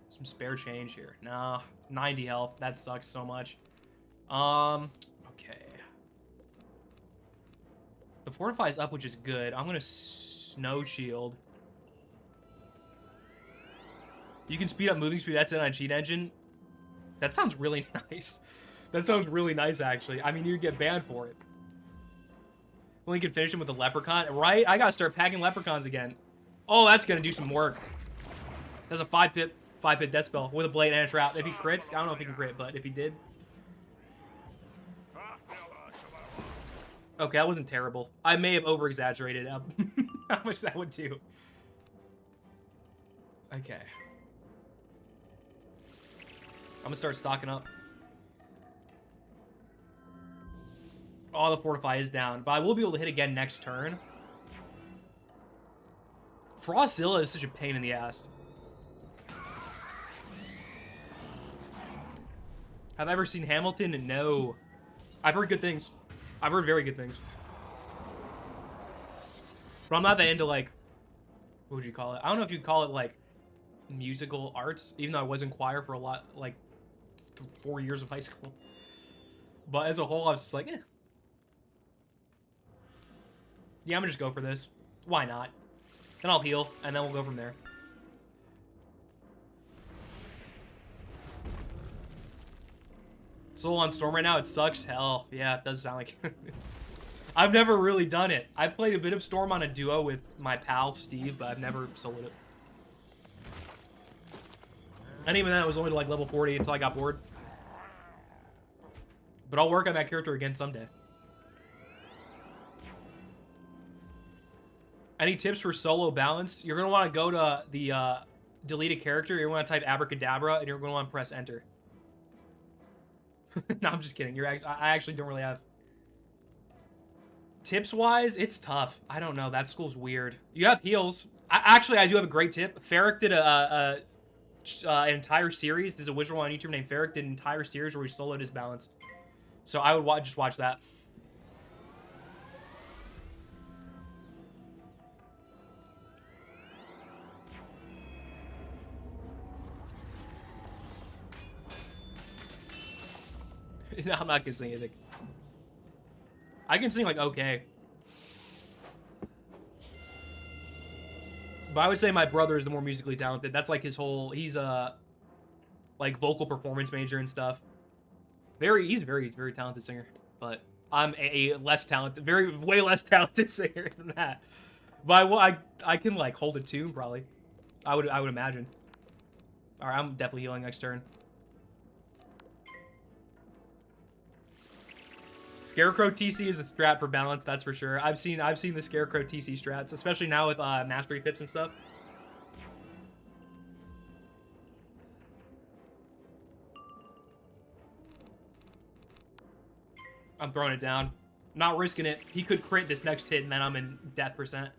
some spare change here? Nah, 90 health. That sucks so much. Okay. The fortify's up, which is good. I'm gonna snow shield. You can speed up moving speed. That's it on cheat engine. That sounds really nice. That sounds really nice, actually. I mean, you'd get banned for it. Only could finish him with a leprechaun, right? I gotta start packing leprechauns again. Oh, that's gonna do some work. That's a 5-pip death spell with a blade and a trap. If he crits, I don't know if he can crit, but if he did. Okay, that wasn't terrible. I may have over-exaggerated how much that would do. Okay. I'm gonna start stocking up. Oh, the fortify is down, but I will be able to hit again next turn. Frostzilla is such a pain in the ass. Have I ever seen Hamilton? No. I've heard good things. I've heard very good things. But I'm not that into, like, what would you call it? I don't know if you'd call it, like, musical arts, even though I was in choir for a lot, like, 4 years of high school. But as a whole, I was just like, eh. Yeah, I'm gonna just go for this. Why not? Then I'll heal, and then we'll go from there. Soul on Storm right now, it sucks. Hell, yeah, it does sound like... I've never really done it. I've played a bit of Storm on a duo with my pal, Steve, but I've never soloed it. And even then, it was only to, like, level 40 until I got bored. But I'll work on that character again someday. Any tips for solo balance? You're going to want to go to the delete a character. You're going to type abracadabra, and you're going to want to press enter. No, I'm just kidding. I actually don't really have... Tips-wise, it's tough. I don't know. That school's weird. You have heals. Actually, I do have a great tip. Ferric did an entire series. There's a wizard on YouTube named Ferric did an entire series where he soloed his balance. So I would just watch that. No, I'm not gonna sing anything. I can sing, like, okay. But I would say my brother is the more musically talented. That's, like, his whole... He's a, like, vocal performance major and stuff. He's a very, very talented singer. But I'm a less talented... way less talented singer than that. But I can, like, hold a tune, probably. I would imagine. Alright, I'm definitely healing next turn. Scarecrow TC is a strat for balance, that's for sure. I've seen the Scarecrow TC strats, especially now with mastery pips and stuff. I'm throwing it down. Not risking it. He could crit this next hit, and then I'm in death %.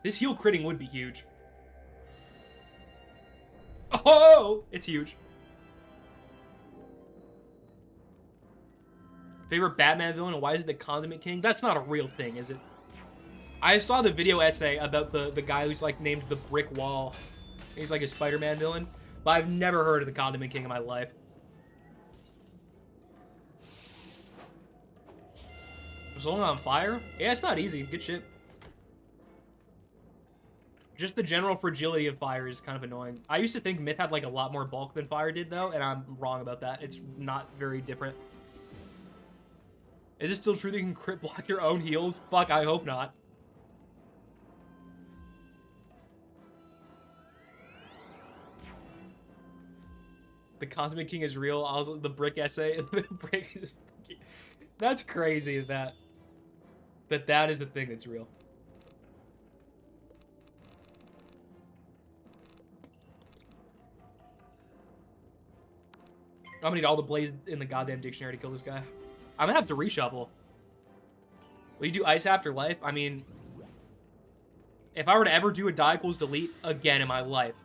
This heal critting would be huge. Oh! It's huge. Favorite Batman villain, and why is it the Condiment King? That's not a real thing, is it? I saw the video essay about the guy who's, like, named the Brick Wall. He's, like, a Spider-Man villain. but I've never heard of the Condiment King in my life. Zolong on fire? Yeah, it's not easy. Good shit. Just the general fragility of fire is kind of annoying. I used to think Myth had like a lot more bulk than fire did though, and I'm wrong about that. It's not very different. Is it still true that you can crit block your own heals? Fuck, I hope not. The Condiment King is real. Also, the brick essay. The brick is... That's crazy that is the thing that's real. I'm gonna need all the blades in the goddamn dictionary to kill this guy. I'm gonna have to reshuffle. Will you do ice after life? I mean, if I were to ever do a die equals delete again in my life,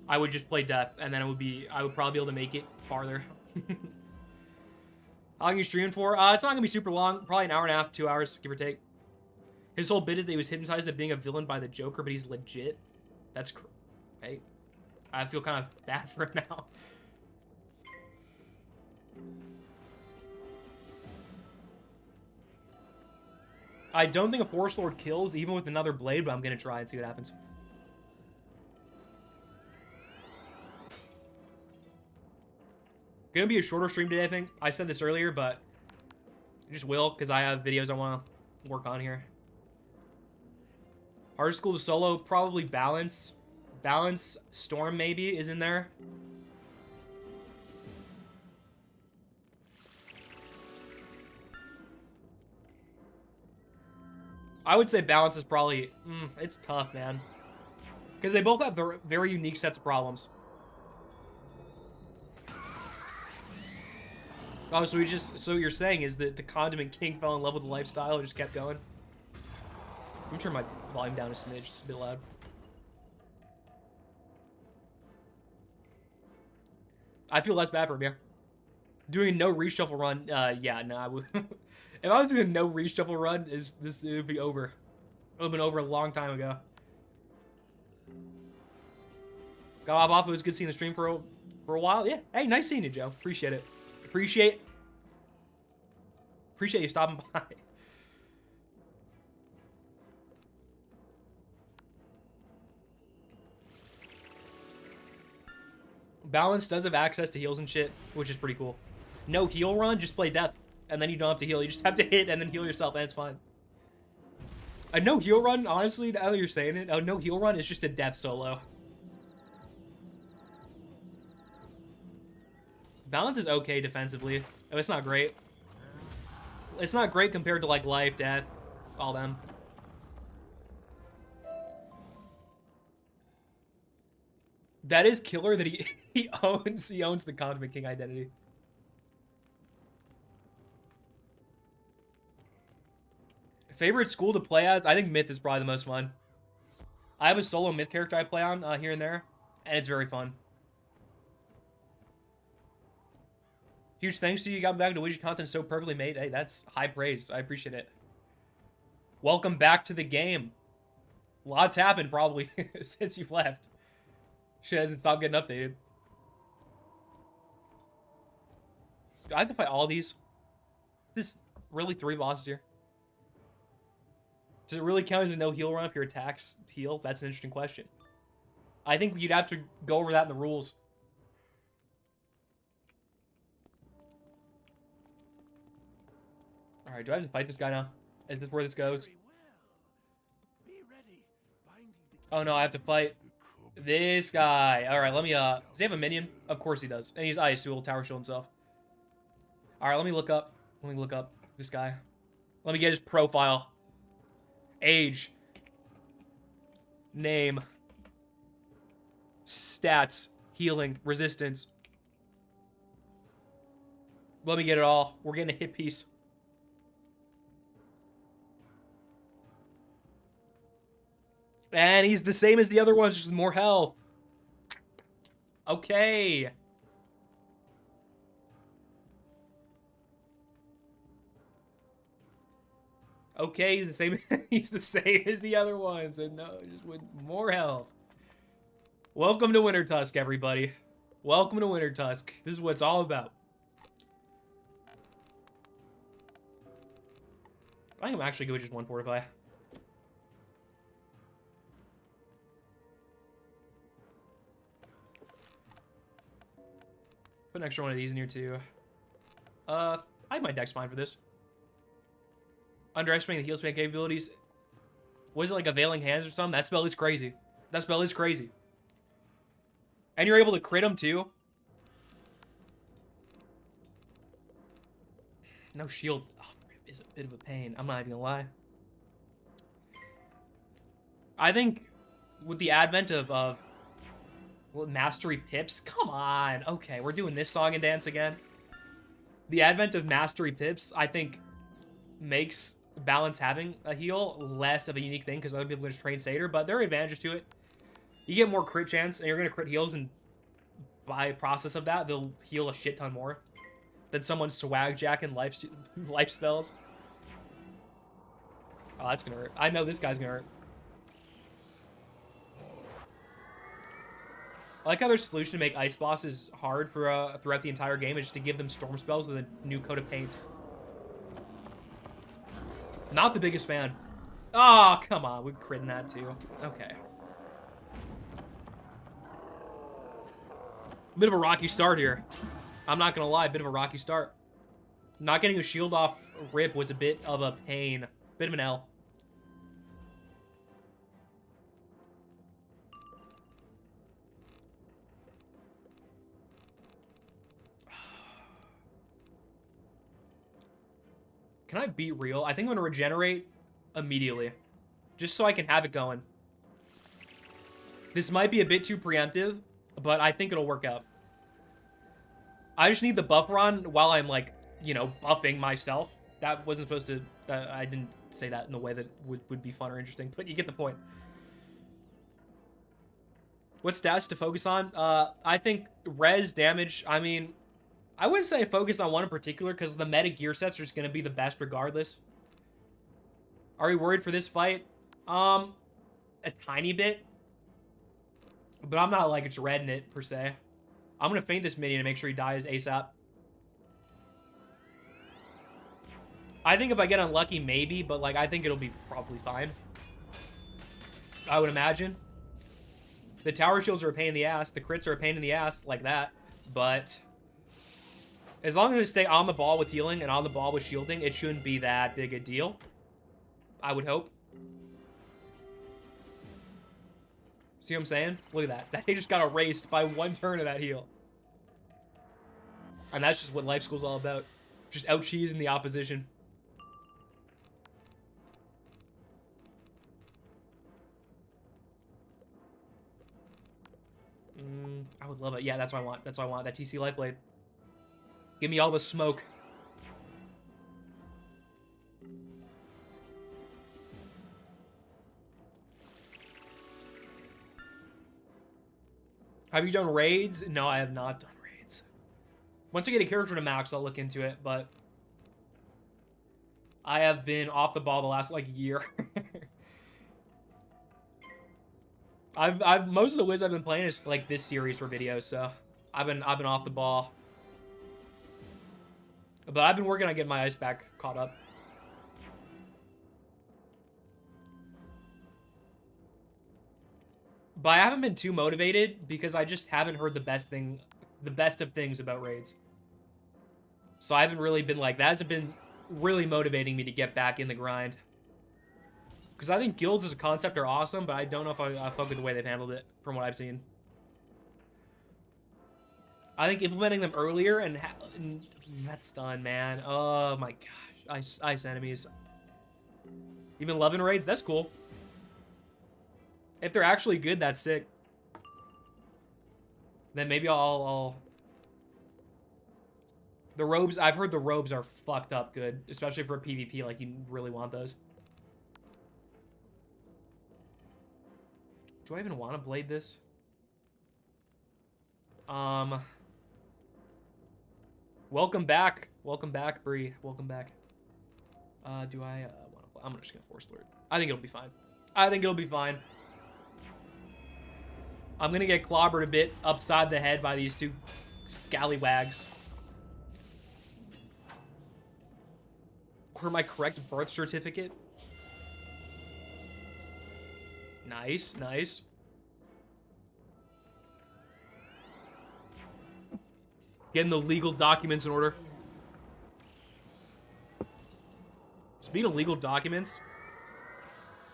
I would just play death, and then I would probably be able to make it farther. How long are you streaming for? It's not gonna be super long. Probably an hour and a half, 2 hours, give or take. His whole bit is that he was hypnotized into being a villain by the Joker, but he's legit. That's okay. I feel kind of bad for him now. I don't think a Forest Lord kills, even with another blade, but I'm gonna try and see what happens. Gonna be a shorter stream today, I think. I said this earlier, but I just will, because I have videos I want to work on here. Hardest school to solo, probably Balance. Balance, Storm maybe, is in there. I would say Balance is probably... it's tough, man. Because they both have very unique sets of problems. Oh, so so what you're saying is that the Condiment King fell in love with the lifestyle and just kept going? Let me turn my volume down a smidge, it's a bit loud. I feel less bad for him, yeah. Doing a no reshuffle run, yeah, no, I would... If I was doing a no reshuffle run, it would be over. It would have been over a long time ago. Got off. It was good seeing the stream for a while. Yeah. Hey, nice seeing you, Joe. Appreciate it. Appreciate you stopping by. Balance does have access to heals and shit, which is pretty cool. No heal run, just play death. And then you don't have to heal. You just have to hit and then heal yourself, and it's fine. A no heal run, honestly, now that you're saying it, a no heal run is just a death solo. Balance is okay defensively. Oh, it's not great. It's not great compared to, like, life, death, all them. That is killer that he owns the Condiment King identity. Favorite school to play as? I think Myth is probably the most fun. I have a solo Myth character I play on here and there, and it's very fun. Huge thanks to you. Got back to Ouija content so perfectly made. Hey, that's high praise. I appreciate it. Welcome back to the game. Lots happened probably since you've left. Shit hasn't stopped getting updated. Do I have to fight all these? This really 3 bosses here. Does it really count as a no heal run if your attacks heal? That's an interesting question. I think you'd have to go over that in the rules. Alright, do I have to fight this guy now? Is this where this goes? Oh no, I have to fight this guy. Alright, let me, does he have a minion? Of course he does. And he's Ice, who will tower shield himself. Alright, let me look up this guy. Let me get his profile. Age. Name. Stats. Healing. Resistance. Let me get it all. We're getting a hit piece. And he's the same as the other ones, just with more health. Okay. Okay, he's the same. He's the same as the other ones, and no, just with more health. Welcome to Wintertusk, everybody. Welcome to Wintertusk. This is what it's all about. I think I'm actually good with just one fortify. Put an extra one of these in here too. I think my deck's fine for this. Underestimating the heal spam capabilities. Was it like Availing Hands or something? That spell is crazy. That spell is crazy. And you're able to crit him too. No shield. Oh, is a bit of a pain. I'm not even gonna lie. I think with the advent of Mastery Pips, come on. Okay, we're doing this song and dance again. The advent of Mastery Pips, I think, makes Balance having a heal less of a unique thing because other people can just train Satyr, but there are advantages to it. You get more crit chance, and you're going to crit heals, and by process of that, they'll heal a shit ton more than someone swag jacking life spells. Oh, that's going to hurt. I know this guy's going to hurt. I like how their solution to make ice bosses hard for throughout the entire game is just to give them storm spells with a new coat of paint. Not the biggest fan. Oh, come on. We're critting that too. Okay. Bit of a rocky start here. I'm not going to lie. Bit of a rocky start. Not getting a shield off rip was a bit of a pain. Bit of an L. Can I beat real? I think I'm going to regenerate immediately. Just so I can have it going. This might be a bit too preemptive, but I think it'll work out. I just need the buff run while I'm, like, you know, buffing myself. That wasn't supposed to... I didn't say that in the way that would be fun or interesting, but you get the point. What stats to focus on? I think res, damage, I mean... I wouldn't say I focus on one in particular because the meta gear sets are just going to be the best regardless. Are you worried for this fight? A tiny bit. But I'm not like dreading it per se. I'm going to feint this minion to make sure he dies ASAP. I think if I get unlucky, maybe, but like I think it'll be probably fine. I would imagine. The tower shields are a pain in the ass. The crits are a pain in the ass like that. But... as long as I stay on the ball with healing and on the ball with shielding, it shouldn't be that big a deal. I would hope. See what I'm saying? Look at that. That he just got erased by one turn of that heal. And that's just what Life School's all about. Just out-cheesing the opposition. I would love it. Yeah, that's what I want. That's what I want. That TC Lightblade. Give me all the smoke. Have you done raids? No, I have not done raids. Once I get a character to max, I'll look into it, but I have been off the ball the last, like, year. I've most of the Wiz I've been playing is, like, this series for videos, so I've been off the ball. But I've been working on getting my ice back caught up. But I haven't been too motivated because I just haven't heard the best of things about raids. So I haven't really been like, that hasn't been really motivating me to get back in the grind. Because I think guilds as a concept are awesome, but I don't know if I fuck with the way they've handled it from what I've seen. I think implementing them earlier and that's done, man. Oh my gosh, ice enemies. You've been loving raids? That's cool. If they're actually good, that's sick. Then maybe I'll... The robes, I've heard the robes are fucked up good, especially for a PvP, like you really want those. Do I even want to blade this? Welcome back. Welcome back, Bree. Welcome back. Do I want to... I'm just going to force alert. I think it'll be fine. I think it'll be fine. I'm gonna get clobbered a bit upside the head by these two scallywags. For my correct birth certificate. Nice, nice. Getting the legal documents in order. Speaking of legal documents,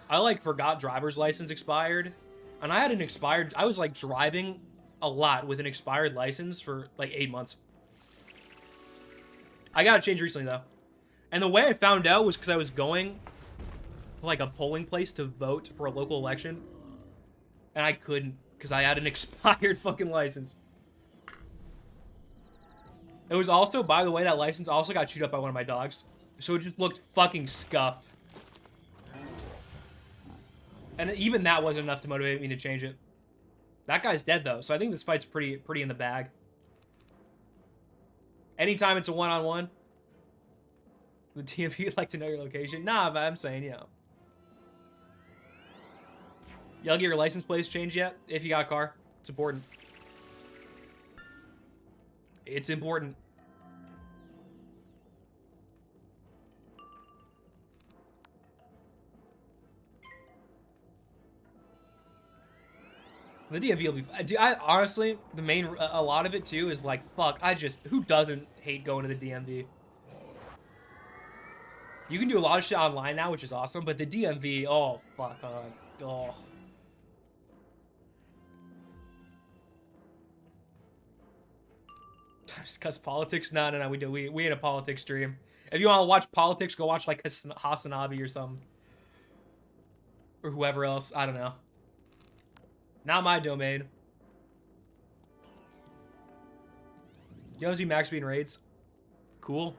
I like forgot driver's license expired. And I had an expired, I was like driving a lot with an expired license for like 8 months. I got it changed recently though. And the way I found out was because I was going to like a polling place to vote for a local election. And I couldn't because I had an expired fucking license. It was also, by the way, that license also got chewed up by one of my dogs. So it just looked fucking scuffed. And even that wasn't enough to motivate me to change it. That guy's dead, though, so I think this fight's pretty in the bag. Anytime it's a one-on-one, the DMV would like to know your location. Nah, but I'm saying, you know. Y'all get your license plates changed yet? If you got a car. It's important. It's important. The DMV will be... Dude, honestly, the main... A lot of it, too, is like, fuck, who doesn't hate going to the DMV? You can do a lot of shit online now, which is awesome, but the DMV... Oh, fuck. Oh. Discuss politics? No, we ain't a politics stream. If you want to watch politics, go watch, like, Hasanabi or something. Or whoever else. I don't know. Not my domain. You want to see max speed in raids? Cool.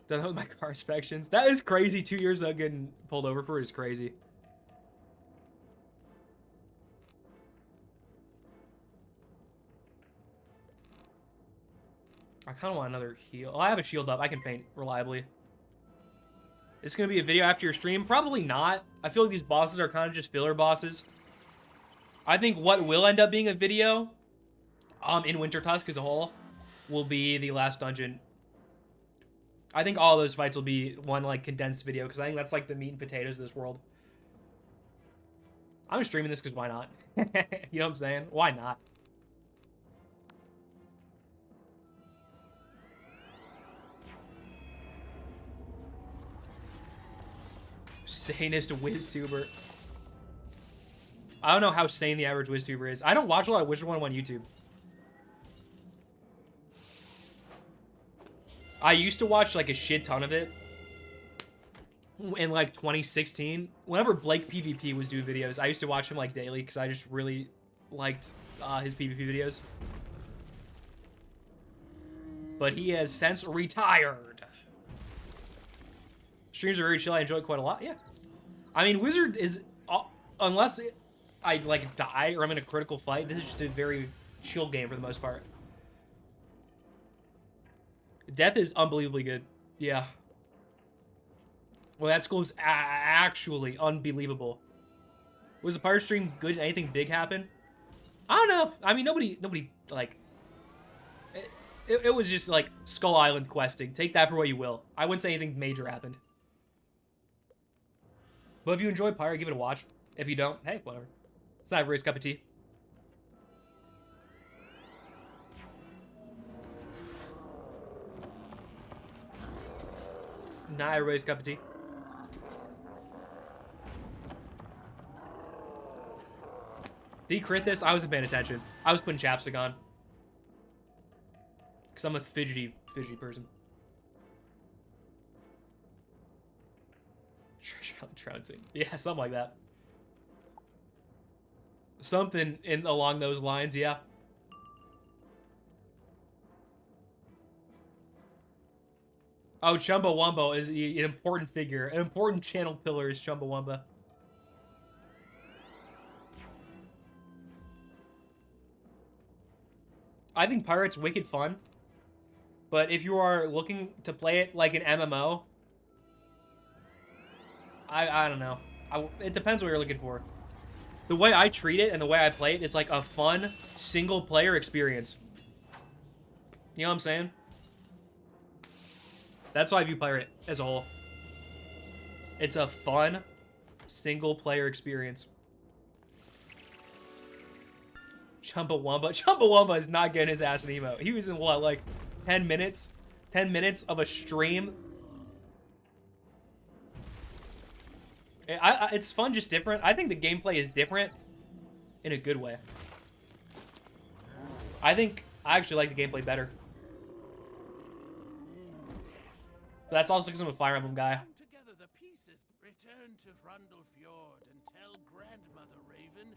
Done that with my car inspections. That is crazy. 2 years of getting pulled over for it is crazy. I kind of want another heal. Oh, I have a shield up. I can paint reliably. It's going to be a video after your stream? Probably not. I feel like these bosses are kind of just filler bosses. I think what will end up being a video in Wintertusk as a whole will be the last dungeon. I think all those fights will be one like condensed video because I think that's like the meat and potatoes of this world. I'm streaming this because why not? You know what I'm saying? Why not? Sanest WizTuber. I don't know how sane the average WizTuber is. I don't watch a lot of Wizard1 on YouTube. I used to watch like a shit ton of it in like 2016. Whenever Blake PvP was doing videos, I used to watch him like daily because I just really liked his PvP videos. But he has since retired. Streams are very chill. I enjoy it quite a lot. Yeah. I mean, Wizard is... unless I, like, die or I'm in a critical fight, this is just a very chill game for the most part. Death is unbelievably good. Yeah. Well, that school is actually unbelievable. Was the pirate stream good? Did anything big happen? I don't know. I mean, nobody, like... It was just, like, Skull Island questing. Take that for what you will. I wouldn't say anything major happened. But if you enjoy Pirate, give it a watch. If you don't, hey, whatever. It's not everybody's cup of tea. Not everybody's cup of tea. Did he crit this? I wasn't paying attention. I was putting chapstick on. Because I'm a fidgety person. Trouncing. Yeah, something like that. Something along those lines, yeah. Oh, Chumbawamba is an important figure. An important channel pillar is Chumbawamba. I think Pirate's wicked fun. But if you are looking to play it like an MMO, I don't know. It depends what you're looking for. The way I treat it and the way I play it is like a fun single-player experience. You know what I'm saying? That's how I view Pirate as a whole. It's a fun single-player experience. Chumbawamba. Chumbawamba is not getting his ass an emote. He was in what, like 10 minutes? 10 minutes of a stream. It's fun, just different. I think the gameplay is different in a good way. I actually like the gameplay better. That's also because I'm a Fire Emblem guy. Together the pieces. Return to Rundlefjord and tell Grandmother Raven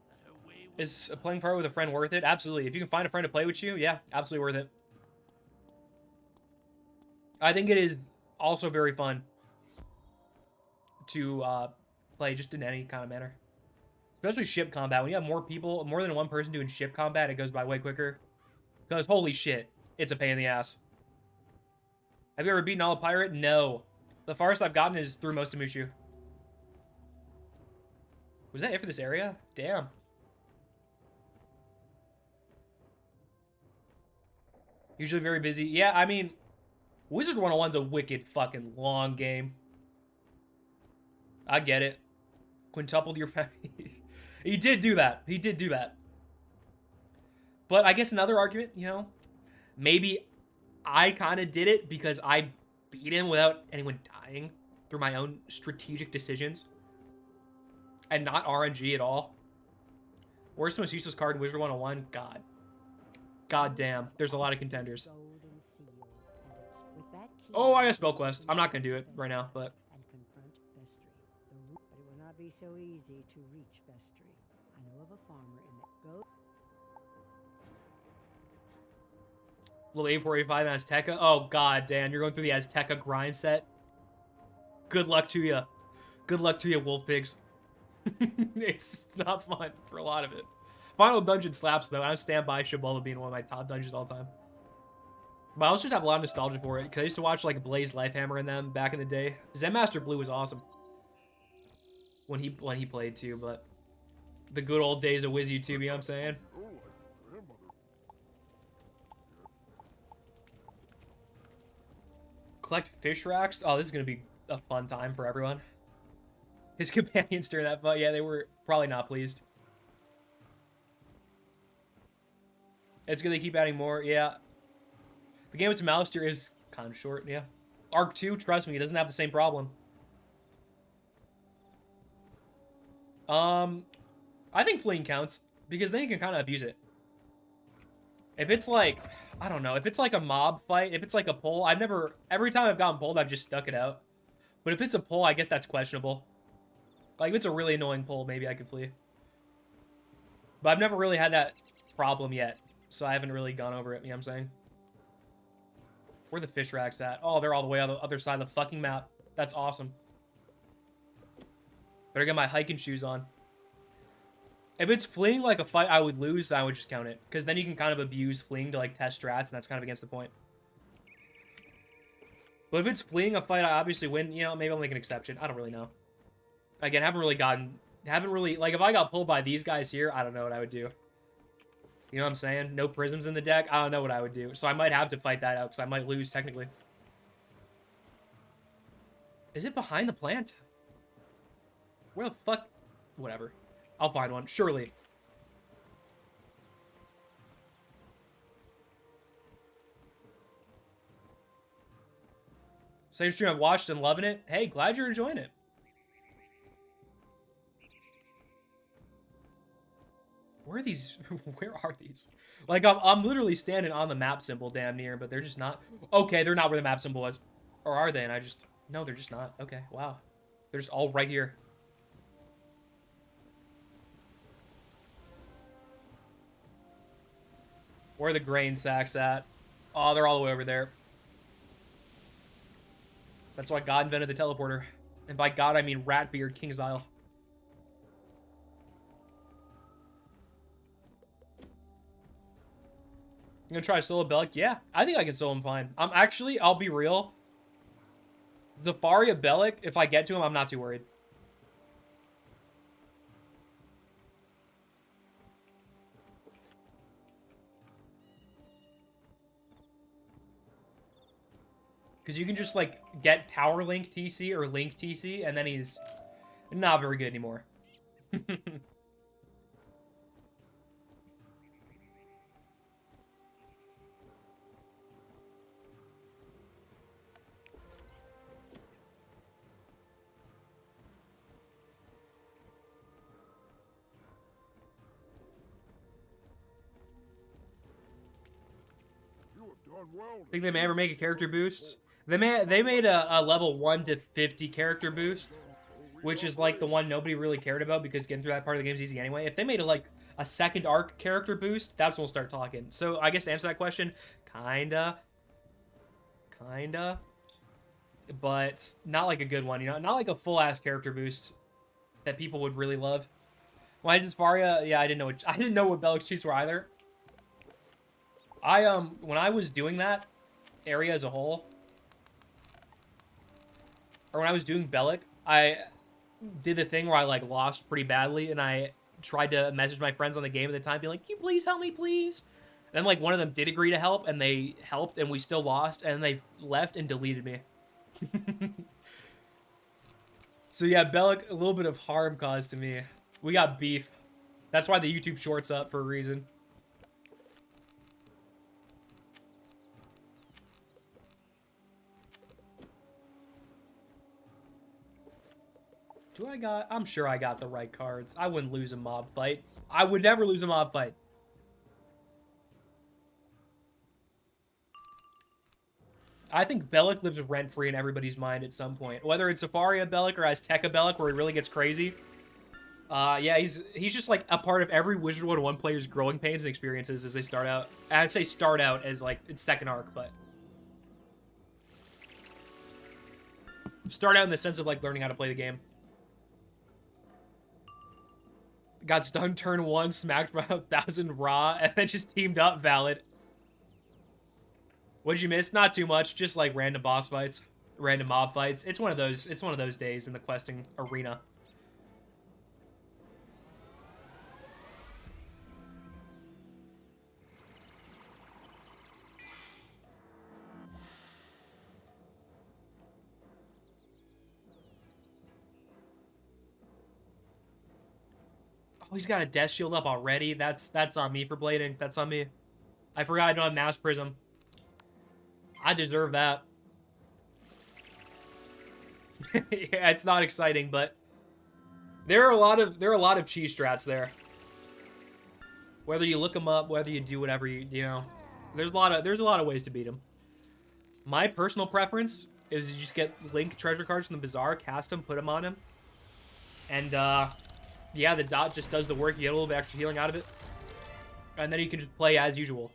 that her way was Is playing Pirate with a friend worth it? Absolutely. If you can find a friend to play with you, yeah, absolutely worth it. I think it is also very fun to play just in any kind of manner. Especially ship combat. When you have more people, more than one person doing ship combat, it goes by way quicker. Because holy shit, it's a pain in the ass. Have you ever beaten all a pirate? No. The farthest I've gotten is through most of Mushu. Was that it for this area? Damn. Usually very busy. Yeah, I mean, Wizard 101's a wicked fucking long game. I get it. Quintupled your... He did do that. He did do that. But I guess another argument, you know, maybe I kind of did it because I beat him without anyone dying through my own strategic decisions. And not RNG at all. Worst most useless card in Wizard 101? God. God damn. There's a lot of contenders. Golden seal, and it's with that key Oh, I got spell quest. I'm not going to do it right now, but... and confront Vestry. But it will not be so easy to reach Vestry. I know of a farmer in that. Go. Little 8485 Azteca. Oh, god damn. You're going through the Azteca grind set. Good luck to you. Good luck to you, wolf pigs. It's not fun for a lot of it. Final dungeon slaps, though. I stand by Shibboleth being one of my top dungeons all time. But I also just have a lot of nostalgia for it, because I used to watch, like, Blaze Lifehammer and them back in the day. Zen Master Blue was awesome. When he played, too, but... The good old days of WizUtube, you know what I'm saying? Oh, like grandmother. Collect fish racks. Oh, this is going to be a fun time for everyone. His companions during that fight, yeah, they were probably not pleased. It's good they keep adding more, yeah. The game with Malister is kind of short, yeah. Arc 2, trust me, it doesn't have the same problem. I think fleeing counts, because then you can kind of abuse it. If it's like, I don't know, if it's like a mob fight, if it's like a pull, every time I've gotten pulled, I've just stuck it out. But if it's a pull, I guess that's questionable. Like, if it's a really annoying pull, maybe I could flee. But I've never really had that problem yet, so I haven't really gone over it, you know what I'm saying? Where are the fish racks at? Oh, they're all the way on the other side of the fucking map. That's awesome. Better get my hiking shoes on. If it's fleeing like a fight I would lose, then I would just count it. Because then you can kind of abuse fleeing to like test strats, and that's kind of against the point. But if it's fleeing a fight I obviously win, you know, maybe I'll make an exception. I don't really know. Again, haven't really, like if I got pulled by these guys here, I don't know what I would do. You know what I'm saying? No prisms in the deck, I don't know what I would do. So I might have to fight that out, because I might lose technically. Is it behind the plant? Where the fuck? Whatever. I'll find one, surely. Same stream I've watched and loving it. Hey, glad you're enjoying it. Where are these? Where are these? Like, I'm literally standing on the map symbol damn near, but they're just not. Okay, they're not where the map symbol was. Or are they? And I just... No, they're just not. Okay, wow. They're just all right here. Where are the grain sacks at? Oh, they're all the way over there. That's why God invented the teleporter. And by God, I mean Ratbeard, King's Isle. You gonna try to solo Bellic? Yeah, I think I can solo him fine. I'll be real. Zafaria Bellic, if I get to him, I'm not too worried. Because you can just, like, get Power Link TC or Link TC, and then he's not very good anymore. You have done well. Think they may ever make a character boost? They made a level 1 to 50 character boost, which is like the one nobody really cared about because getting through that part of the game is easy anyway. If they made a second arc character boost, that's when we'll start talking. So I guess to answer that question, kinda, but not like a good one, you know, not like a full ass character boost that people would really love. Why did Faria? Yeah, I didn't know what Bellic cheats were either. When I was doing that area as a whole, or when I was doing Bellic, I did the thing where I, like, lost pretty badly, and I tried to message my friends on the game at the time, being like, can you please help me, please? And then, like, one of them did agree to help, and they helped, and we still lost, and they left and deleted me. So, yeah, Bellic, a little bit of harm caused to me. We got beef. That's why the YouTube short's up for a reason. I'm sure I got the right cards. I wouldn't lose a mob fight. I would never lose a mob fight. I think Bellic lives rent-free in everybody's mind at some point. Whether it's Zafaria Bellic or Azteca Bellic, where he really gets crazy. Yeah, he's just like a part of every Wizard 101 player's growing pains and experiences as they start out. I'd say start out as like its second arc, but start out in the sense of like learning how to play the game. Got stunned turn 1, smacked by 1,000 raw, and then just teamed up. Valid. What'd you miss? Not too much. Just like random boss fights, random mob fights. It's one of those days in the questing arena. Oh, he's got a death shield up already. That's on me for blading. That's on me. I forgot I don't have Mass Prism. I deserve that. Yeah, it's not exciting, but there are a lot of cheese strats there. Whether you look them up, whether you do whatever you know, there's a lot of ways to beat them. My personal preference is you just get Link treasure cards from the bazaar, cast them, put them on him, and yeah, the dot just does the work. You get a little bit extra healing out of it. And then you can just play as usual.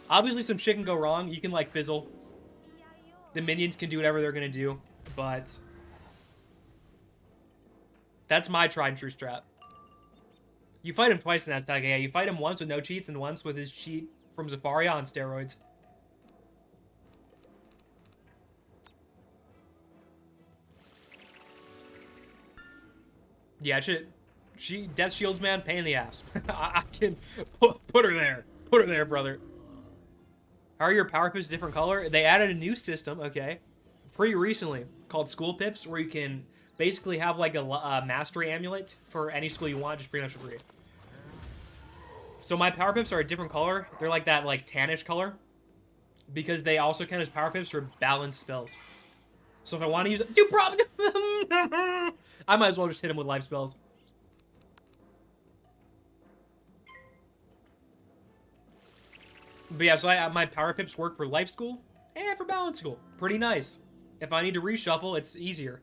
Obviously, some shit can go wrong. You can, like, fizzle. The minions can do whatever they're going to do. But that's my tried and true strat. You fight him twice in Azteca. Yeah, you fight him once with no cheats and once with his cheat from Zafaria on steroids. Yeah, Death Shields, man, pain in the ass. I can put her there. Put her there, brother. How are your power pips different color? They added a new system, okay, pretty recently, called School Pips, where you can basically have like a mastery amulet for any school you want, just pretty much for free. So my power pips are a different color. They're like that like tannish color, because they also count as power pips for balanced spells. So if I want to use it, I might as well just hit him with life spells. But yeah, so my power pips work for life school and for balance school. Pretty nice. If I need to reshuffle, it's easier.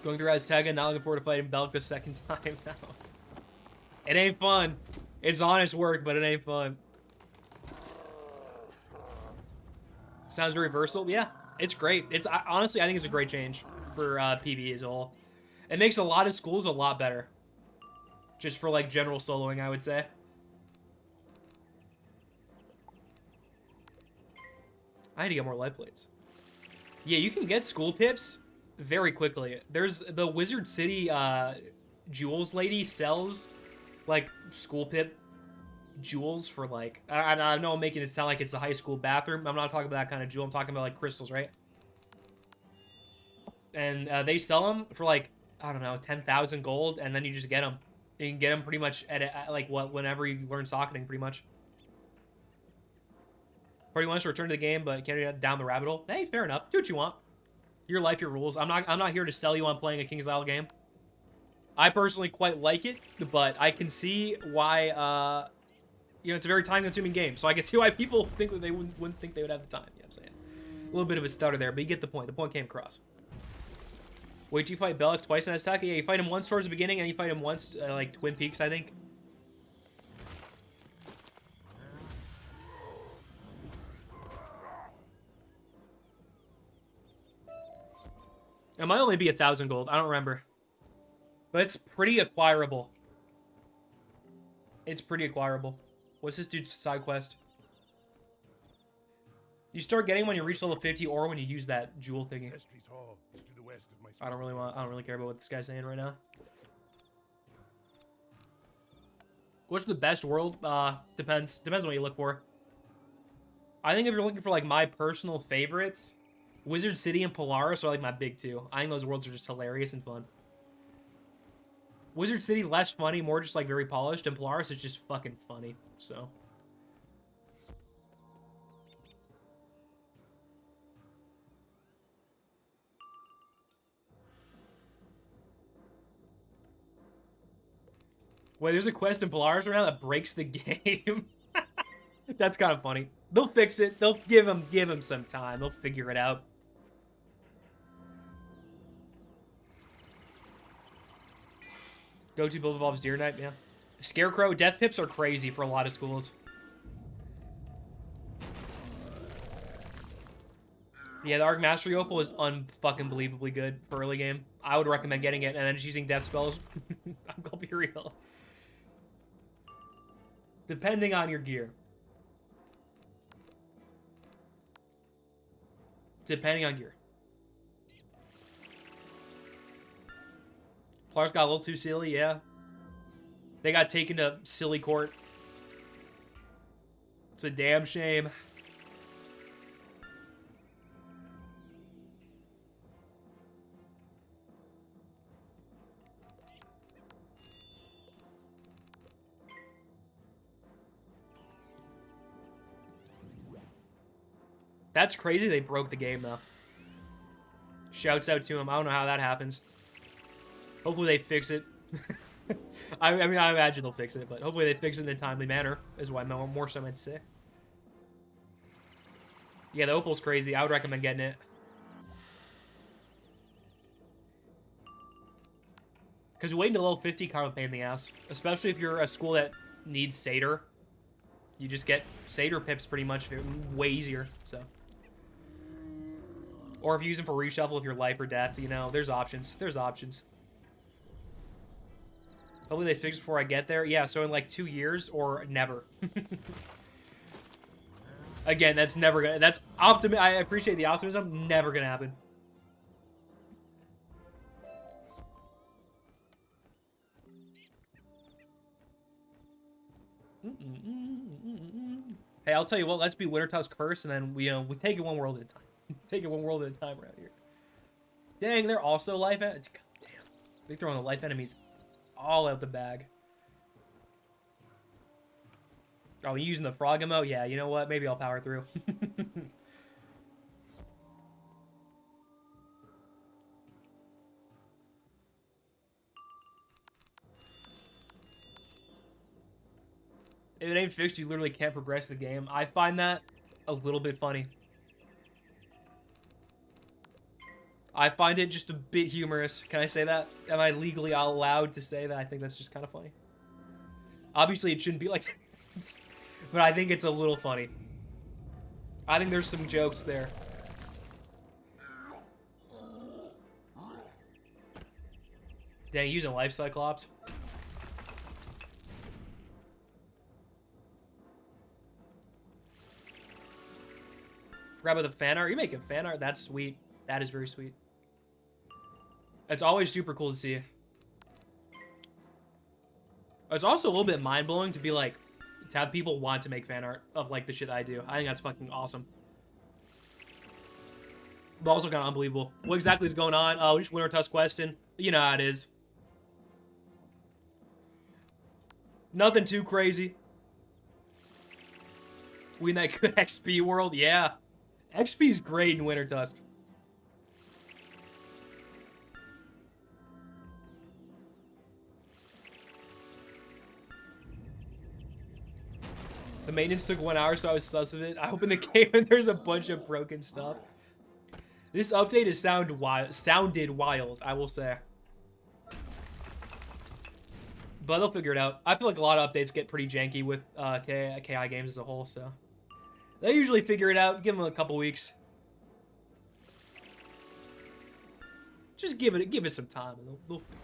Going through Azteca, not looking forward to fighting Bellic the second time now. It ain't fun. It's honest work, but it ain't fun. Sounds very versatile. Yeah. It's great. Honestly, I think it's a great change for PvE as a whole. It makes a lot of schools a lot better. Just for like general soloing, I would say. I need to get more life plates. Yeah, you can get school pips very quickly. There's the Wizard City jewels lady sells like school pip jewels for like, I know I'm making it sound like it's a high school bathroom. I'm not talking about that kind of jewel. I'm talking about like crystals, right? And they sell them for like, I don't know, 10,000 gold, and then you just get them. You can get them pretty much at like whenever you learn socketing, pretty much. Party wants to return to the game, but can't get down the rabbit hole. Hey, fair enough. Do what you want. Your life, your rules. I'm not here to sell you on playing a King's Isle game. I personally quite like it, but I can see why. You know, it's a very time-consuming game, so I can see why people think that they wouldn't think they would have the time. You know what I'm saying? A little bit of a stutter there, but you get the point. The point came across. Wait, do you fight Bellic twice in azteca? Yeah, you fight him once towards the beginning, and you fight him once, like, Twin Peaks, I think. It might only be 1,000 gold. I don't remember. But it's pretty acquirable. It's pretty acquirable. What's this dude's side quest? You start getting when you reach level 50 or when you use that jewel thingy. I don't really care about what this guy's saying right now. What's the best world? Depends on what you look for. I think if you're looking for like my personal favorites, Wizard City and Polaris are like my big two. I think those worlds are just hilarious and fun. Wizard City, less funny, more just like very polished, and Polaris is just fucking funny, so. Wait, there's a quest in Polaris right now that breaks the game. That's kind of funny. They'll fix it. They'll give him some time. They'll figure it out. Go-to build involves Deer Knight, yeah. Scarecrow, death pips are crazy for a lot of schools. Yeah, the Arc Mastery Opal is unfucking believably good for early game. I would recommend getting it and then just using death spells. I'm gonna be real. Depending on your gear. Depending on gear. Polaris got a little too silly, yeah. They got taken to silly court. It's a damn shame. That's crazy they broke the game, though. Shouts out to him. I don't know how that happens. Hopefully they fix it. I mean, I imagine they'll fix it, but hopefully they fix it in a timely manner, is what more so meant to say. Yeah, the Opal's crazy. I would recommend getting it. Because waiting to level 50 kind of a pain in the ass. Especially if you're a school that needs Satyr. You just get Satyr pips pretty much way easier, so. Or if you use them for reshuffle if you're life or death, you know, there's options. There's options. Hopefully they fix it before I get there. Yeah, so in like 2 years or never. Again, that's never gonna, that's I appreciate the optimism. Never gonna happen. Hey, I'll tell you what, let's be Wintertusk first, and then we take it one world at a time. Take it one world at a time around here. Dang, they're also life enemies. God damn. They're throwing the life enemies all out the bag. Oh, you using the frog emo? Yeah, you know what? Maybe I'll power through. If it ain't fixed, you literally can't progress the game. I find that a little bit funny. I find it just a bit humorous. Can I say that? Am I legally allowed to say that? I think that's just kind of funny. Obviously, it shouldn't be like that. But I think it's a little funny. I think there's some jokes there. Dang, using Life Cyclops. Forgot about the fan art. You're making fan art? That's sweet. That is very sweet. It's always super cool to see. It's also a little bit mind-blowing to be like, to have people want to make fan art of like the shit I do. I think that's fucking awesome. But also kind of unbelievable. What exactly is going on? Oh, just Wintertusk questing. You know how it is. Nothing too crazy. We in that good XP world? Yeah. XP is great in Wintertusk. The maintenance took 1 hour, so I was sus of it. I opened the game and there's a bunch of broken stuff. This update has sounded wild, I will say. But they'll figure it out. I feel like a lot of updates get pretty janky with KI games as a whole, so they usually figure it out. Give them a couple weeks. Just give it some time, and they'll figure it out.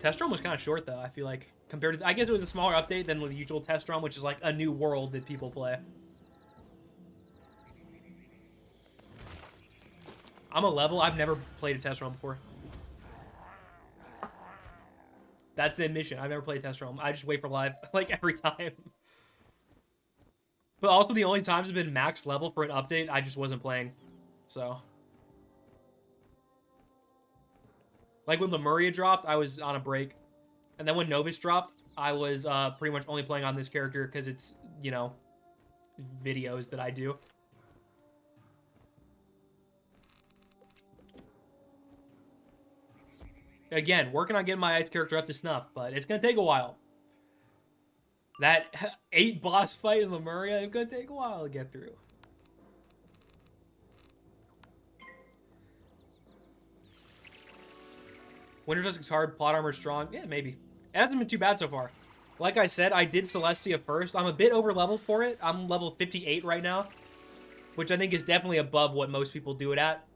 Test run was kind of short though. I feel like compared to, I guess it was a smaller update than the usual test run, which is like a new world that people play. I'm a level. I've never played a test run before. That's the admission. I've never played a test run. I just wait for live, like, every time. But also, the only times have been max level for an update, I just wasn't playing. So. Like, when Lemuria dropped, I was on a break. And then when Novus dropped, I was pretty much only playing on this character because it's, you know, videos that I do. Again, working on getting my ice character up to snuff, but it's going to take a while. That 8 boss fight in Lemuria, it's going to take a while to get through. Wintertusk is hard, plot armor strong. Yeah, maybe. It hasn't been too bad so far. Like I said, I did Celestia first. I'm a bit over leveled for it. I'm level 58 right now, which I think is definitely above what most people do it at.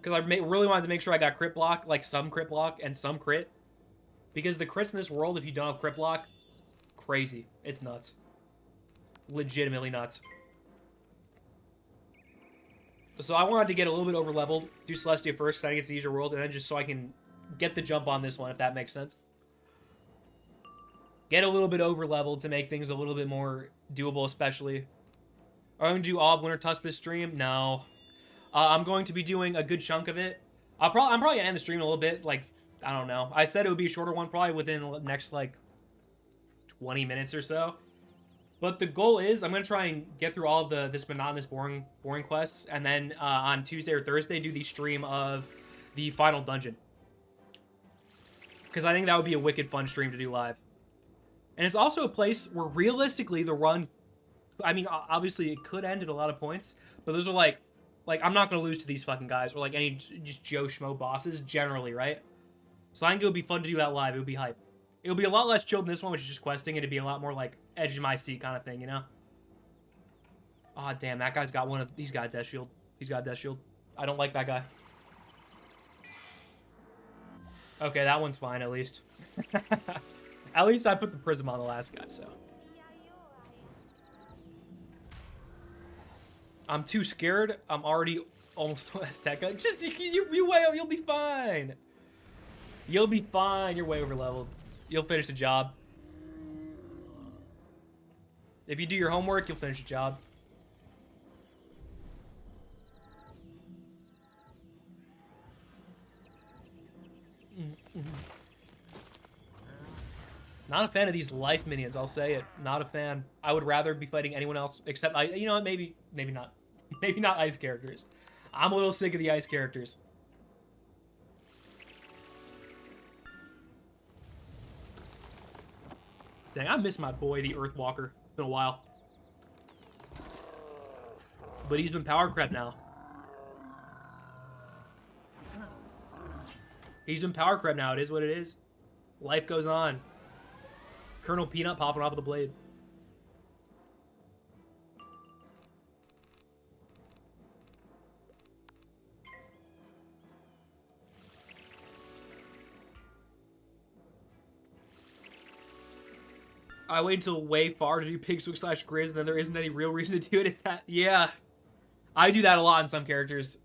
Because I really wanted to make sure I got crit block, like some crit block and some crit. Because the crits in this world, if you don't have crit block, crazy. It's nuts. Legitimately nuts. So I wanted to get a little bit over leveled, do Celestia first because I think it's the easier world, and then just so I can get the jump on this one, if that makes sense. Get a little bit over leveled to make things a little bit more doable, especially. Are I going to do all of Wintertusk this stream? No. I'm going to be doing a good chunk of it. I'm probably going to end the stream in a little bit. Like, I don't know. I said it would be a shorter one probably within the next, like, 20 minutes or so. But the goal is I'm going to try and get through all of this monotonous, boring quests. And then on Tuesday or Thursday, do the stream of the final dungeon. Because I think that would be a wicked fun stream to do live. And it's also a place where realistically the run... I mean, obviously it could end at a lot of points. But those are like I'm not going to lose to these fucking guys. Or like any just Joe Schmo bosses generally, right? So I think it would be fun to do that live. It would be hype. It would be a lot less chill than this one, which is just questing. It'd be a lot more like edge of my seat kind of thing, you know? Aw, damn, that guy's got one of... He's got a death shield. He's got a death shield. I don't like that guy. Okay, that one's fine, at least. At least I put the prism on the last guy, so... I'm too scared. I'm already almost on azteca. Just, you way up. You'll be fine. You'll be fine. You're way over leveled. You'll finish the job. If you do your homework, you'll finish the job. Not a fan of these life minions, I'll say it. Not a fan. I would rather be fighting anyone else except, you know what, maybe not. Maybe not ice characters. I'm a little sick of the ice characters. Dang, I miss my boy, the Earthwalker. It's been a while. But he's been power crept now. He's been power crept now. It is what it is. Life goes on. Colonel Peanut popping off of the blade. I wait until way far to do Pigswig / Grizz, and then there isn't any real reason to do it at that. Yeah. I do that a lot in some characters.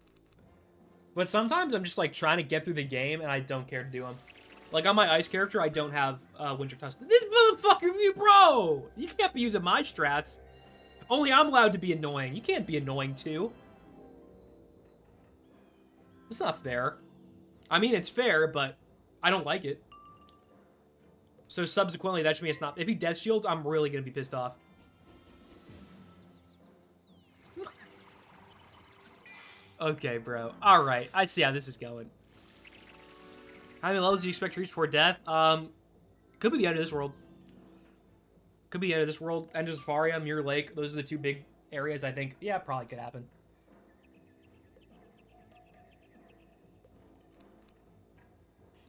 But sometimes I'm just, like, trying to get through the game, and I don't care to do them. Like, on my ice character, I don't have Wintertusk. This motherfucker, bro! You can't be using my strats. Only I'm allowed to be annoying. You can't be annoying, too. It's not fair. I mean, it's fair, but I don't like it. So subsequently, that should mean it's not. If he death shields, I'm really going to be pissed off. Okay, bro. Alright, I see how this is going. How many levels do you expect to reach before death? Could be the end of this world. Could be the end of this world. End of Safaria, Mirror Lake. Those are the two big areas, I think. Yeah, probably could happen.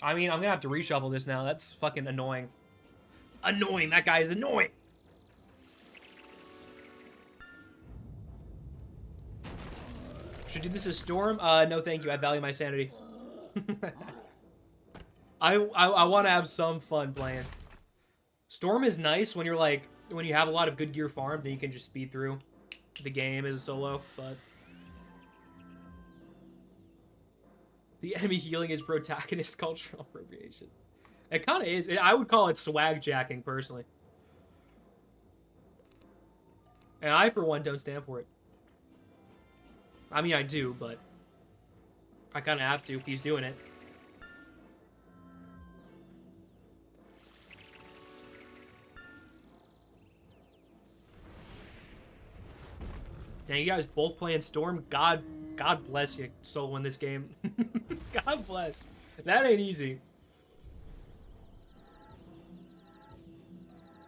I mean, I'm gonna have to reshuffle this now. That's fucking annoying. Annoying. That guy is annoying. Should do this as Storm? No thank you. I value my sanity. I want to have some fun playing. Storm is nice when you're like, when you have a lot of good gear farmed and you can just speed through the game as a solo, but... The enemy healing is protagonist cultural appropriation. It kind of is. I would call it swag jacking, personally. And I, for one, don't stand for it. I mean, I do, but I kind of have to. He's doing it. Dang, you guys both playing Storm? God bless you, solo in this game. God bless. That ain't easy.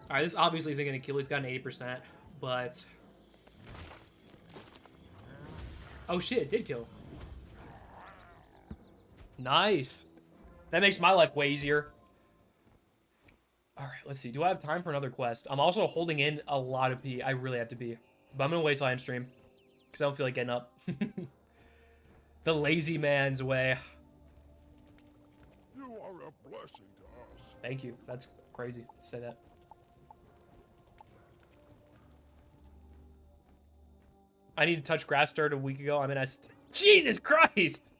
Alright, this obviously isn't going to kill. He's got an 80%, but... Oh shit, it did kill. Nice. That makes my life way easier. Alright, let's see. Do I have time for another quest? I'm also holding in a lot of pee. I really have to pee. But I'm going to wait till I end stream. Because I don't feel like getting up. The lazy man's way. You are a blessing to us. Thank you. That's crazy to say that. I need to touch grass dirt a week ago. I mean, Jesus Christ!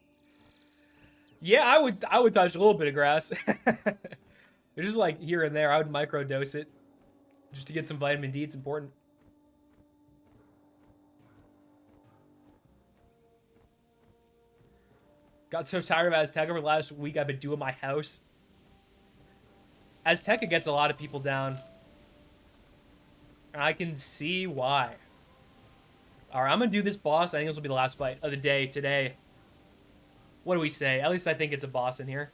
Yeah, I would touch a little bit of grass. It's just like here and there. I would microdose it. Just to get some vitamin D. It's important. Got so tired of Azteca over the last week. I've been doing my house. Azteca gets a lot of people down. And I can see why. Alright, I'm going to do this boss. I think this will be the last fight of the day today. What do we say? At least I think it's a boss in here.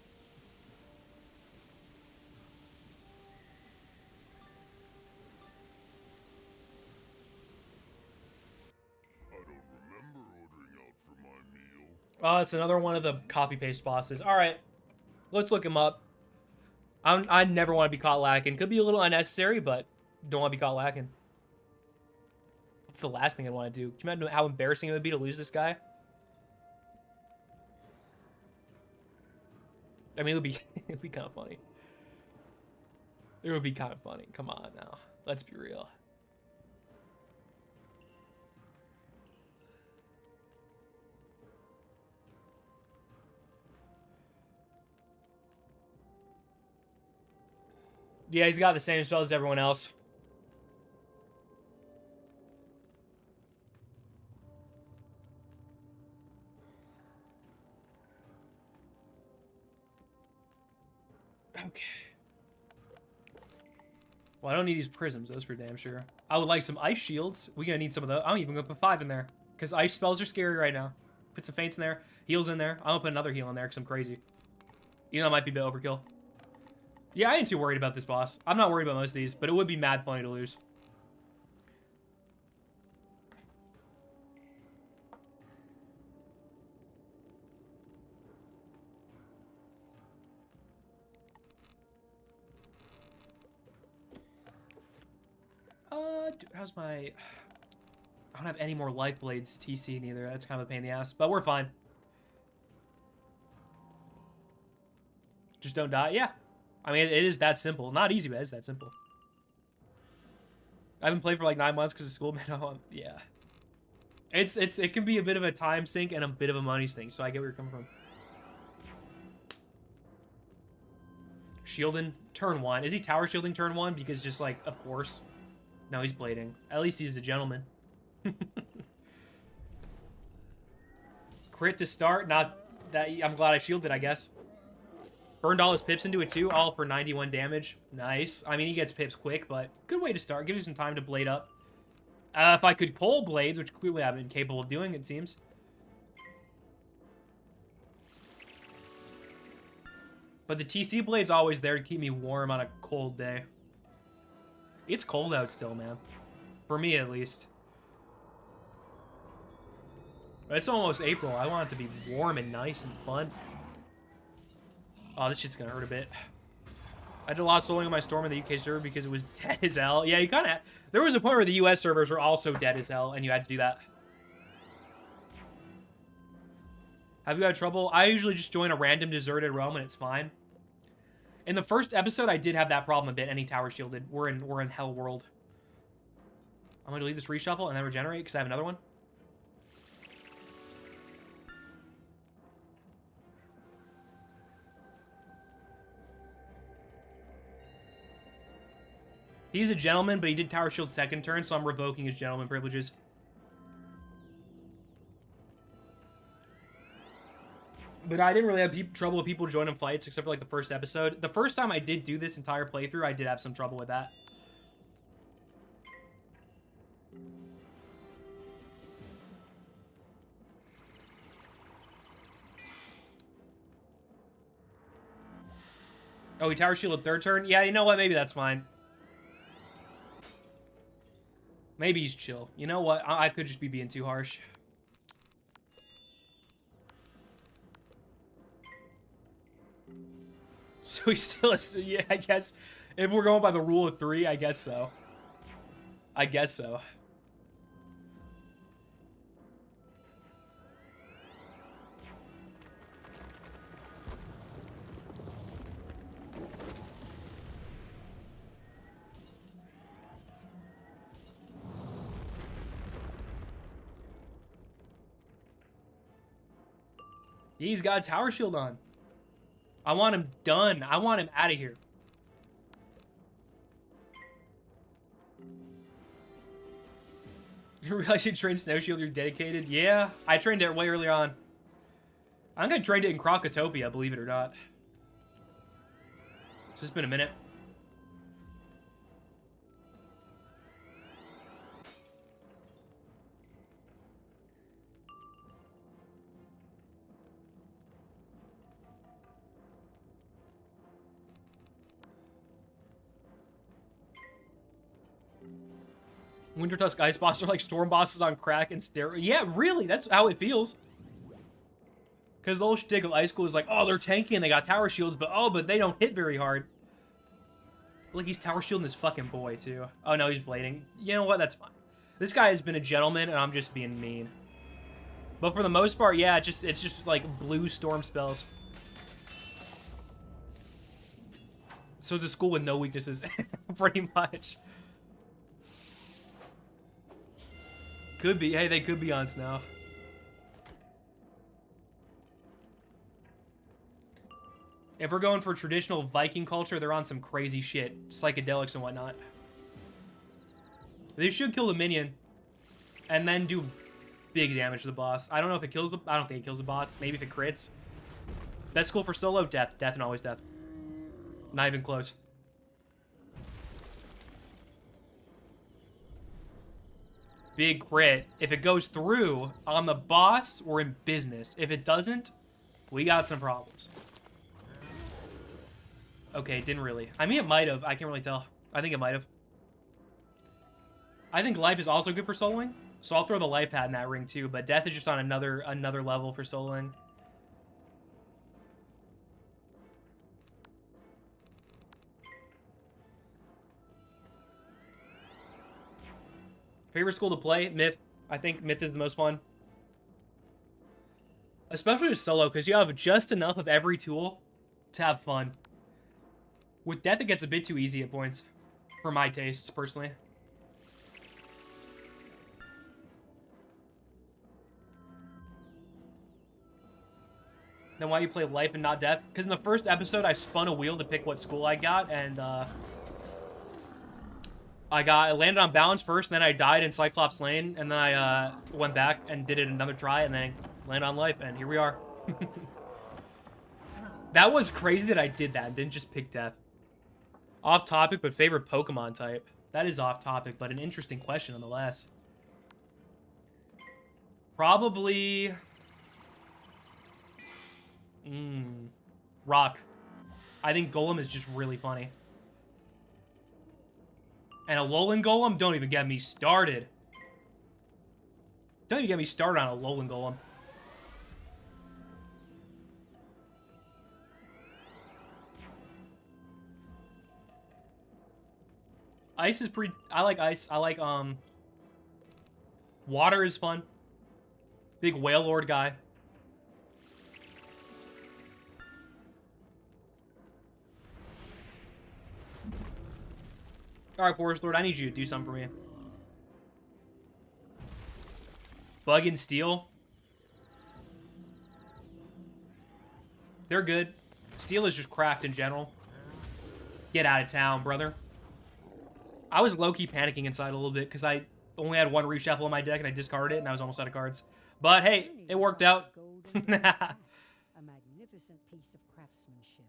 I don't remember ordering out for my meal. Oh, it's another one of the copy-paste bosses. Alright, let's look him up. I never want to be caught lacking. Could be a little unnecessary, but don't want to be caught lacking. It's the last thing I want to do. Can you imagine how embarrassing it would be to lose this guy? I mean, it'd be kind of funny. It would be kind of funny. Come on now. Let's be real. Yeah, he's got the same spells as everyone else. Okay. Well, I don't need these prisms, that's for damn sure. I would like some ice shields. We're gonna need some of those. I'm even gonna put 5 in there. Because ice spells are scary right now. Put some feints in there. Heals in there. I'm gonna put another heal in there because I'm crazy. Even though it might be a bit overkill. Yeah, I ain't too worried about this boss. I'm not worried about most of these, but it would be mad funny to lose. Dude, how's my... I don't have any more life blades TC neither. That's kind of a pain in the ass, but we're fine. Just don't die. Yeah. I mean, it is that simple. Not easy, but it is that simple. I haven't played for like 9 months because of school, man. Oh, yeah. It can be a bit of a time sink and a bit of a money sink, so I get where you're coming from. Shielding, turn 1. Is he tower shielding turn 1? Because just like, of course. No, he's blading. At least he's a gentleman. Crit to start, not that... I'm glad I shielded, I guess. Burned all his pips into it too, all for 91 damage. Nice. I mean, he gets pips quick, but good way to start. Gives you some time to blade up. If I could pull blades, which clearly I've been capable of doing, it seems. But the TC blade's always there to keep me warm on a cold day. It's cold out still, man. For me, at least. It's almost April. I want it to be warm and nice and fun. Oh, this shit's gonna hurt a bit. I did a lot of soloing on my Storm in the UK server because it was dead as hell. Yeah, you kind of... There was a point where the US servers were also dead as hell, and you had to do that. Have you had trouble? I usually just join a random deserted realm, and it's fine. In the first episode, I did have that problem a bit. Any tower shielded. We're in Hell World. I'm gonna delete this reshuffle and then regenerate because I have another one. He's a gentleman, but he did tower shield second turn, so I'm revoking his gentleman privileges. But I didn't really have trouble with people joining fights, except for like the first episode. The first time I did do this entire playthrough, I did have some trouble with that. Oh, he tower shielded third turn? Yeah, you know what? Maybe that's fine. Maybe he's chill. You know what? I could just be being too harsh. So he's still a... Yeah, I guess. If we're going by the rule of 3, I guess so. I guess so. He's got a tower shield on. I want him done. I want him out of here. You realize you train Snow Shield, you're dedicated? Yeah, I trained it way early on. I'm gonna train it in Crocotopia, believe it or not. It's just been a minute. Wintertusk ice bosses are like storm bosses on crack and steroids. Yeah, really, that's how it feels. Because the whole shtick of Ice School is like, oh, they're tanky and they got tower shields, but they don't hit very hard. Like, he's tower shielding his fucking boy, too. Oh, no, he's blading. You know what? That's fine. This guy has been a gentleman, and I'm just being mean. But for the most part, yeah, it's just like blue storm spells. So it's a school with no weaknesses, pretty much. Could be. Hey, they could be on snow. If we're going for traditional Viking culture, they're on some crazy shit. Psychedelics and whatnot. They should kill the minion. And then do big damage to the boss. I don't know if it kills the... I don't think it kills the boss. Maybe if it crits. Best school for solo? Death. Death and always death. Not even close. Big crit. If it goes through on the boss, we're in business. If it doesn't, we got some problems. Okay, it didn't really. I mean, it might have. I can't really tell. I think it might have. I think life is also good for soloing, so I'll throw the life hat in that ring too, but death is just on another level for soloing. Favorite school to play? Myth. I think Myth is the most fun. Especially with solo, because you have just enough of every tool to have fun. With Death, it gets a bit too easy at points. For my tastes, personally. Then why you play life and not death? Because in the first episode, I spun a wheel to pick what school I got, and I landed on balance first, and then I died in Cyclops Lane, and then I went back and did it another try, and then landed on life, and here we are. That was crazy that I did that and didn't just pick death. Off topic, but favorite Pokemon type. That is off topic, but an interesting question nonetheless. Probably... Rock. I think Golem is just really funny. And a Alolan Golem? Don't even get me started. Don't even get me started on a Alolan Golem. Ice is pretty... I like ice. I like, water is fun. Big Whale Lord guy. Alright, Forest Lord, I need you to do something for me. Bug and Steel. They're good. Steel is just cracked in general. Get out of town, brother. I was low-key panicking inside a little bit because I only had one reshuffle in my deck and I discarded it and I was almost out of cards. But hey, it worked out. A magnificent piece of craftsmanship.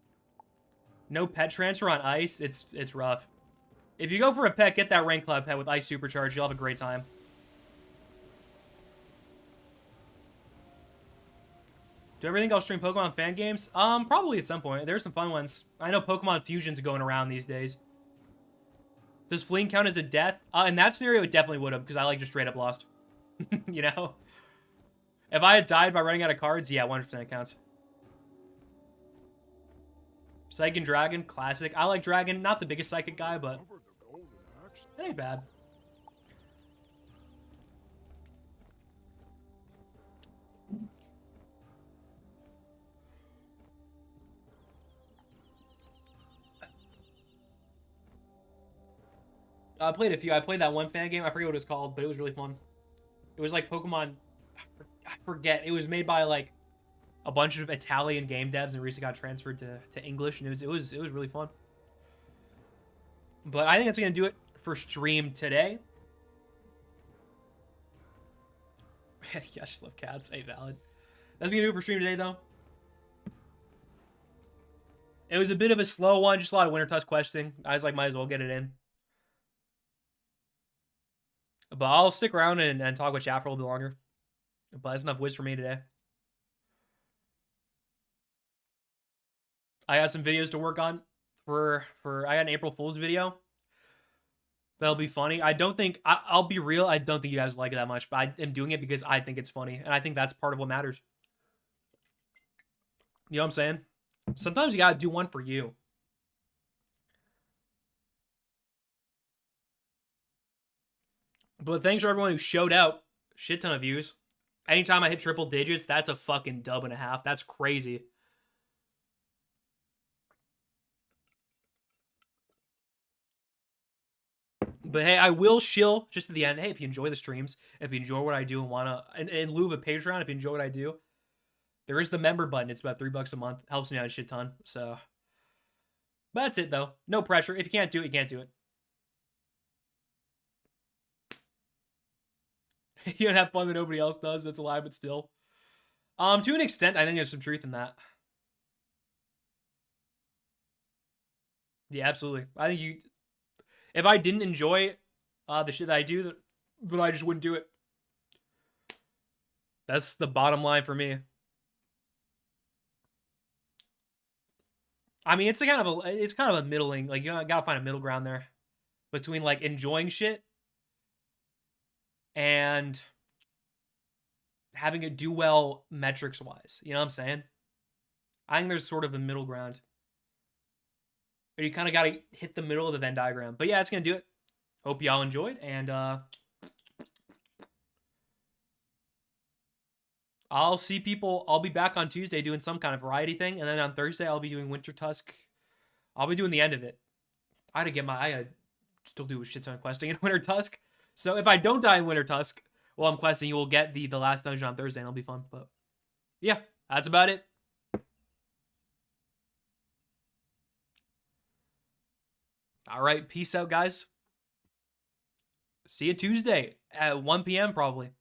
No pet transfer on ice. It's rough. If you go for a pet, get that Rain Cloud pet with Ice Supercharge. You'll have a great time. Do I ever think I'll stream Pokemon fan games? Probably at some point. There's some fun ones. I know Pokemon Fusion's going around these days. Does fleeing count as a death? In that scenario, it definitely would have, because I, like, just straight up lost. You know? If I had died by running out of cards, yeah, 100% it counts. Psychic Dragon, classic. I like Dragon. Not the biggest Psychic guy, but it ain't bad. I played a few. I played that one fan game. I forget what it was called, but it was really fun. It was like Pokemon... I forget. It was made by, like, a bunch of Italian game devs and recently got transferred to English, and it was really fun. But I think that's going to do it for stream today. Man, I just love cats. Hey, valid. That's going to do it for stream today, though. It was a bit of a slow one, just a lot of Wintertusk questing. I was like, might as well get it in. But I'll stick around and talk with chat for a little bit longer. But that's enough whiz for me today. I got some videos to work on for I got an April Fool's video. That'll be funny. I don't think... I'll be real. I don't think you guys like it that much. But I am doing it because I think it's funny. And I think that's part of what matters. You know what I'm saying? Sometimes you gotta do one for you. But thanks for everyone who showed out. Shit ton of views. Anytime I hit triple digits, that's a fucking dub and a half. That's crazy. But hey, I will shill just at the end. Hey, if you enjoy the streams, if you enjoy what I do and want to, in lieu of a Patreon, if you enjoy what I do, there is the member button. It's about $3 a month. Helps me out a shit ton. So, but that's it though. No pressure. If you can't do it, you can't do it. You don't have fun that nobody else does. That's a lie, but still. To an extent, I think there's some truth in that. Yeah, absolutely. I think you... If I didn't enjoy the shit that I do, then I just wouldn't do it. That's the bottom line for me. I mean, it's kind of a middling, like, you gotta find a middle ground there between, like, enjoying shit and having it do well metrics wise. You know what I'm saying? I think there's sort of a middle ground. But you kind of got to hit the middle of the Venn diagram. But yeah, it's going to do it. Hope y'all enjoyed. And I'll see people. I'll be back on Tuesday doing some kind of variety thing. And then on Thursday, I'll be doing Wintertusk. I'll be doing the end of it. I gotta still do a shit ton of questing in Wintertusk. So if I don't die in Wintertusk while I'm questing, you will get the last dungeon on Thursday, and it'll be fun. But yeah, that's about it. All right, peace out, guys. See you Tuesday at 1 p.m. probably.